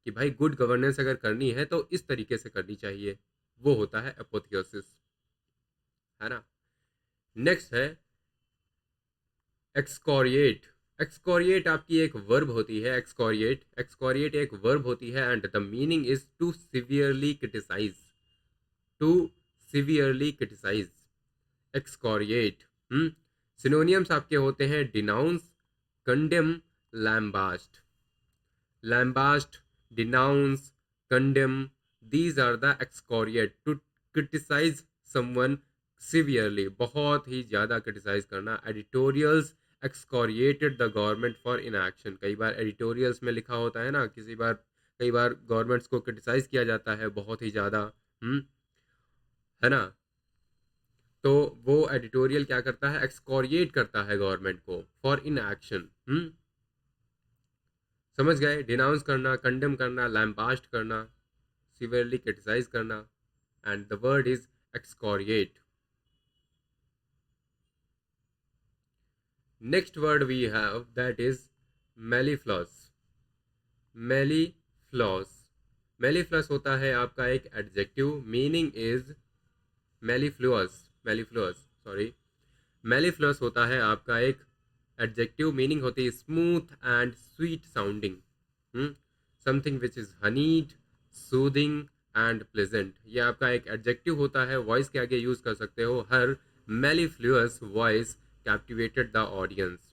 कि भाई गुड गवर्नेंस अगर करनी है तो इस तरीके से करनी चाहिए, वो होता है एपोथियोसिस, है ना। नेक्स्ट है एक्सकोरिएट। एक्सकोरिएट आपकी एक वर्ब होती है। एक्सकोरिएट, एक्सकोरिएट एक वर्ब होती है and the meaning is to severely criticize. To severely criticize, excoriate. Synonyms आपके होते हैं denounce, condemn, lambast. Lambast, denounce, condemn, these are the excoriate, to criticize someone severely, बहुत ही ज़्यादा क्रिटिसाइज करना। Editorials excoriated the government for inaction। कई बार editorials में लिखा होता है ना, कई बार गवर्नमेंट्स को क्रिटिसाइज किया जाता है बहुत ही ज़्यादा, है ना। तो वो एडिटोरियल क्या करता है, एक्सकोरिएट करता है गवर्नमेंट को फॉर इनएक्शन। समझ गए, डिनाउंस करना, कंडेम करना, लैम्बास्ट करना, सिवियरली क्रिटिसाइज करना, and the word is excoriate. Next word we have that is mellifluous. Mellifluous, mellifluous होता है आपका एक adjective, meaning is mellifluous, mellifluous sorry, mellifluous होता है आपका एक एडजेक्टिव, मीनिंग होती है smooth and sweet sounding, something which is honeyed, soothing and pleasant. ये आपका एक एडजेक्टिव होता है, वॉइस के आगे यूज कर सकते हो। हर mellifluous voice captivated the audience.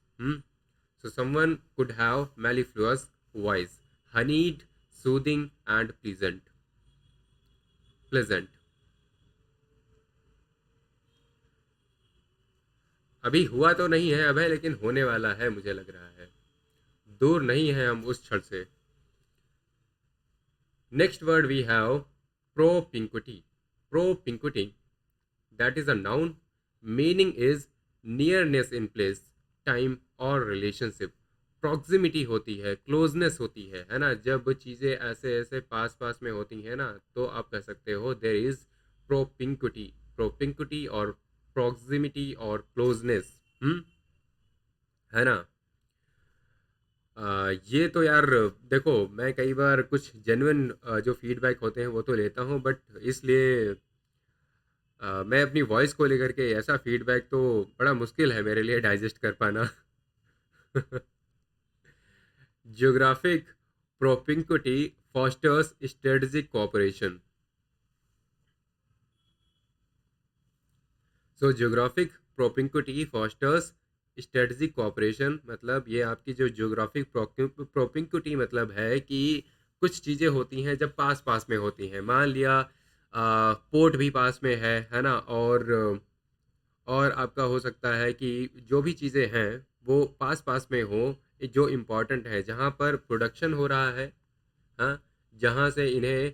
So someone could have mellifluous voice, honeyed, soothing and pleasant. Pleasant. अभी हुआ तो नहीं है अभय, लेकिन होने वाला है, मुझे लग रहा है दूर नहीं है हम उस क्षण से। Next word we have propinquity. Propinquity, that is a noun, meaning is nearness in place, time और relationship। proximity होती है, closeness होती है ना, जब चीज़ें ऐसे ऐसे पास पास में होती हैं ना तो आप कह सकते हो there is propinquity। propinquity और proximity और closeness, है ना। ये तो यार देखो, मैं कई बार कुछ जेन्युइन जो फीडबैक होते हैं वो तो लेता हूँ, बट इसलिए मैं अपनी वॉइस को लेकर के ऐसा फीडबैक तो बड़ा मुश्किल है मेरे लिए डाइजेस्ट कर पाना। Geographic propinquity fosters strategic cooperation. So geographic propinquity fosters strategic cooperation, मतलब ये आपकी जो जियोग्राफिक प्रोपिंक्विटी मतलब है कि कुछ चीज़ें होती हैं जब पास पास में होती हैं, मान लिया पोर्ट भी पास में है ना, और आपका हो सकता है कि जो भी चीज़ें हैं वो पास पास में हो, जो इम्पोर्टेंट है, जहाँ पर प्रोडक्शन हो रहा है, हाँ, जहाँ से इन्हें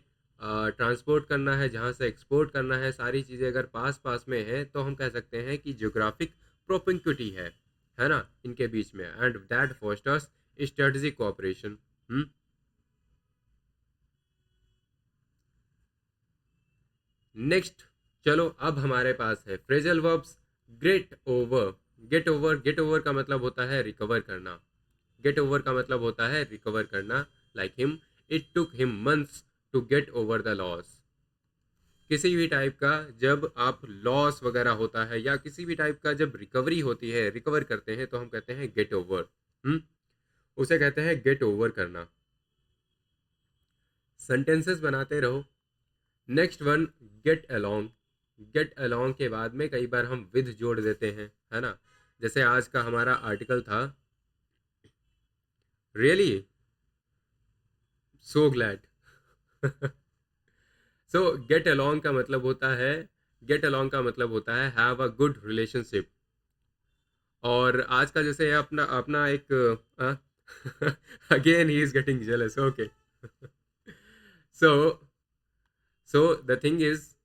ट्रांसपोर्ट करना है, जहाँ से एक्सपोर्ट करना है, सारी चीज़ें अगर पास पास में हैं तो हम कह सकते हैं कि ज्योग्राफिक प्रोपिंक्विटी है ना, इनके बीच में, and that fosters strategic cooperation. Next, चलो अब हमारे पास है phrasal verbs. Get over. Get over का मतलब होता है रिकवर करना। गेट ओवर का मतलब होता है रिकवर करना। Like him, it took him months to get over the loss. किसी भी टाइप का जब आप लॉस वगैरह होता है या किसी भी टाइप का जब रिकवरी होती है, रिकवर करते हैं, तो हम कहते हैं गेट ओवर। उसे कहते हैं गेट ओवर करना। सेंटेंसेस बनाते रहो। Next one, get along. Get along के बाद में कई बार हम विद जोड़ देते हैं, है ना। जैसे आज का हमारा आर्टिकल था, रियली सो ग्लैड। सो गेट अलोंग का मतलब होता है, गेट अलोंग का मतलब होता है हैव अ गुड रिलेशनशिप। और आज का जैसे अपना अपना एक again he is getting jealous, okay. So so the thing is,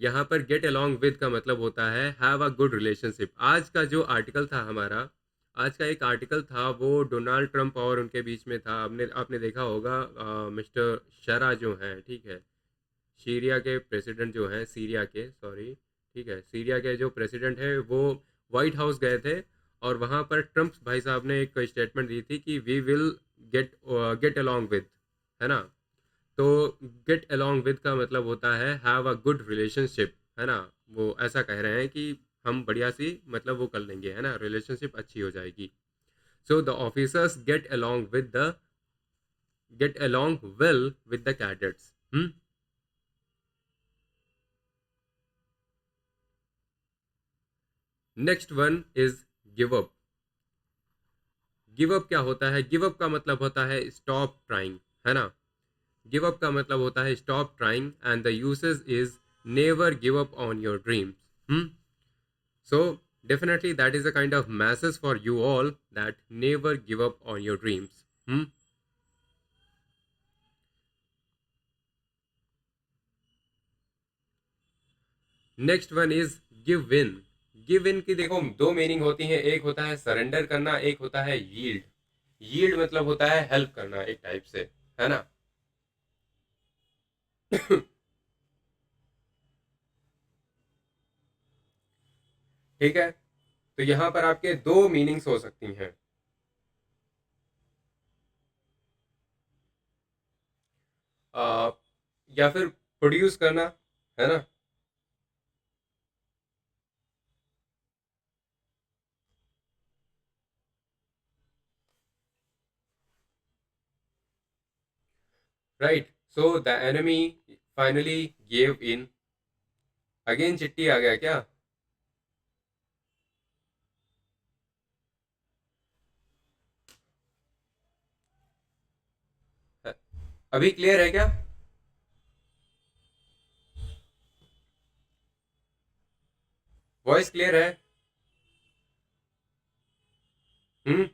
यहाँ पर गेट अलोंग विद का मतलब होता है हैव अ गुड रिलेशनशिप। आज का जो आर्टिकल था हमारा, आज का एक आर्टिकल था, वो डोनाल्ड ट्रंप और उनके बीच में था। आपने आपने देखा होगा, मिस्टर शरा जो हैं, ठीक है, सीरिया के प्रेसिडेंट जो हैं, सीरिया के, सॉरी, ठीक है, सीरिया के जो प्रेसिडेंट है, वो वाइट हाउस गए थे। और वहाँ पर ट्रंप भाई साहब ने एक स्टेटमेंट दी थी कि we will get get along with, है ना। तो गेट अलोंग विद का मतलब होता है हैव अ गुड रिलेशनशिप, है ना। वो ऐसा कह रहे हैं कि हम बढ़िया सी मतलब वो कर लेंगे, है ना, रिलेशनशिप अच्छी हो जाएगी। So the officers get along well with the cadets. Next one is give up. Give up क्या होता है? गिव अप का मतलब होता है स्टॉप ट्राइंग, है ना। गिव अप का मतलब होता है stop trying, and the usage is never give up on your dreams. So definitely that is a kind of message for you all, that never give up on your dreams. Next one is give in. Give in की देखो दो meaning होती है, एक होता है surrender करना, एक होता है यील्ड। यील्ड मतलब होता है हेल्प करना एक टाइप से, है ना। ठीक है, तो यहाँ पर आपके दो मीनिंग्स हो सकती हैं। आ, या फिर प्रोड्यूस करना, है ना। Right, so the enemy finally gave in. Again चिट्टी आ गया क्या? अभी क्लियर है क्या? वॉइस क्लियर है? Hmm.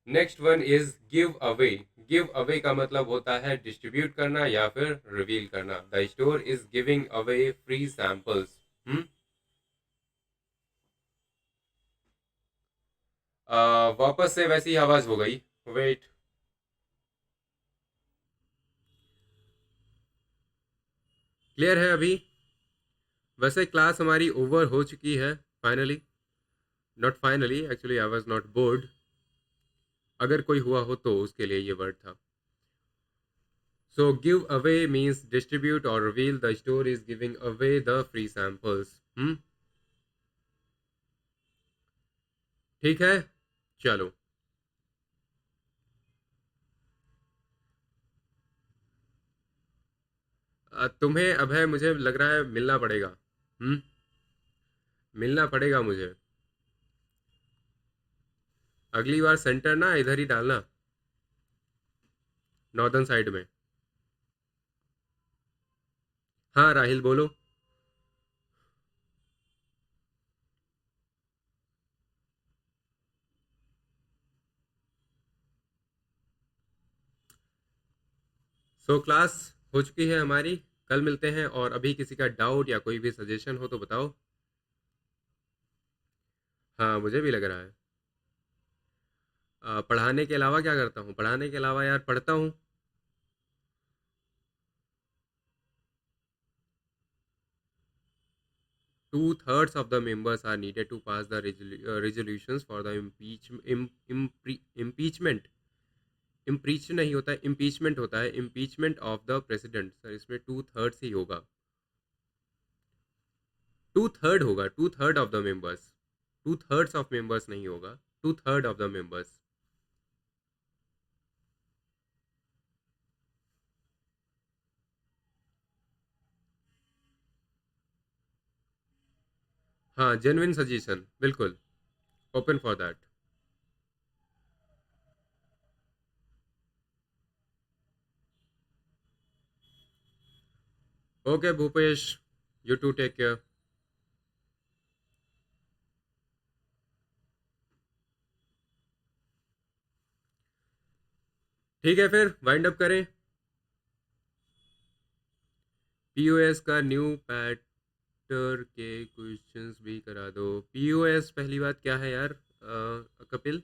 Next one is give away. Give away का मतलब होता है डिस्ट्रीब्यूट करना या फिर रिवील करना। The store is giving away free samples. वापस से वैसी आवाज हो गई, वेट। क्लियर है अभी? वैसे क्लास हमारी ओवर हो चुकी है finally. Not finally, actually I was not board. अगर कोई हुआ हो तो उसके लिए ये वर्ड था। So give away means distribute और reveal. The store is giving away the free samples. ठीक है, चलो। तुम्हें अब है, मुझे लग रहा है मिलना पड़ेगा। हम्म। मिलना पड़ेगा मुझे। अगली बार सेंटर ना इधर ही डालना, नॉर्दर्न साइड में। हाँ राहिल बोलो। सो क्लास हो चुकी है हमारी, कल मिलते हैं। और अभी किसी का डाउट या कोई भी सजेशन हो तो बताओ। हाँ, मुझे भी लग रहा है। पढ़ाने के अलावा क्या करता हूँ? पढ़ाने के अलावा यार पढ़ता हूँ। 2/3 of the members are needed to pass the resolutions for the impeachment. Impeach नहीं होता है, इम्पीचमेंट होता है, impeachment of the president. Sir इसमें 2/3 ही होगा, 2/3 होगा, 2/3 of the members, 2/3 of members नहीं होगा, 2/3 ऑफ द मेंबर्स। हाँ, जेन्युइन सजेशन, बिल्कुल open for that. Okay Bhupesh, you too take care. ठीक है, फिर वाइंड अप करें। पीओएस का न्यू पैटर के क्वेश्चंस भी करा दो। पीओएस पहली बात क्या है यार? कपिल,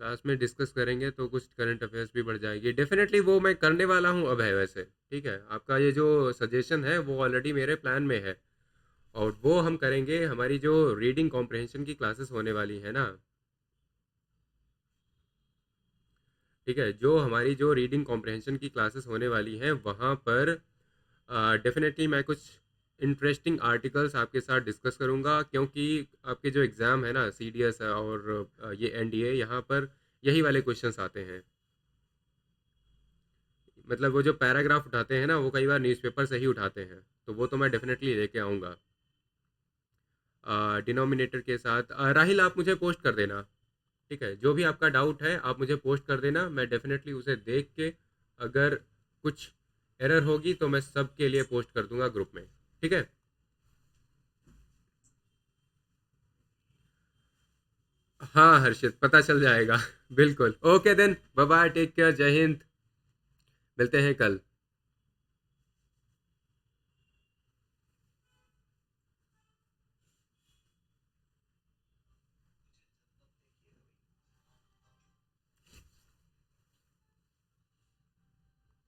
क्लास में डिस्कस करेंगे तो कुछ करंट अफेयर्स भी बढ़ जाएगी। डेफिनेटली वो मैं करने वाला हूँ अब है वैसे। ठीक है, आपका ये जो सजेशन है वो ऑलरेडी मेरे प्लान में है, और वो हम करेंगे। हमारी जो रीडिंग कॉम्प्रहेंशन की क्लासेस होने वाली है ना, ठीक है, जो हमारी जो रीडिंग कॉम्प्रहेंशन की क्लासेस होने वाली हैं वहाँ पर डेफिनेटली मैं कुछ इंटरेस्टिंग आर्टिकल्स आपके साथ डिस्कस करूँगा, क्योंकि आपके जो एग्ज़ाम है ना, सीडीएस और ये एनडीए, यहाँ पर यही वाले क्वेश्चंस आते हैं। मतलब वो जो पैराग्राफ उठाते हैं ना, वो कई बार न्यूज़पेपर से ही उठाते हैं, तो वो तो मैं डेफिनेटली लेके आऊँगा डिनोमिनेटर के साथ। राहिल, आप मुझे पोस्ट कर देना। ठीक है, जो भी आपका डाउट है आप मुझे पोस्ट कर देना, मैं डेफिनेटली उसे देख के अगर कुछ एरर होगी तो मैं सबके लिए पोस्ट कर दूंगा ग्रुप में। ठीक है। हाँ हर्षित, पता चल जाएगा बिल्कुल। Okay then, bye bye, take care, जय हिंद। मिलते हैं कल।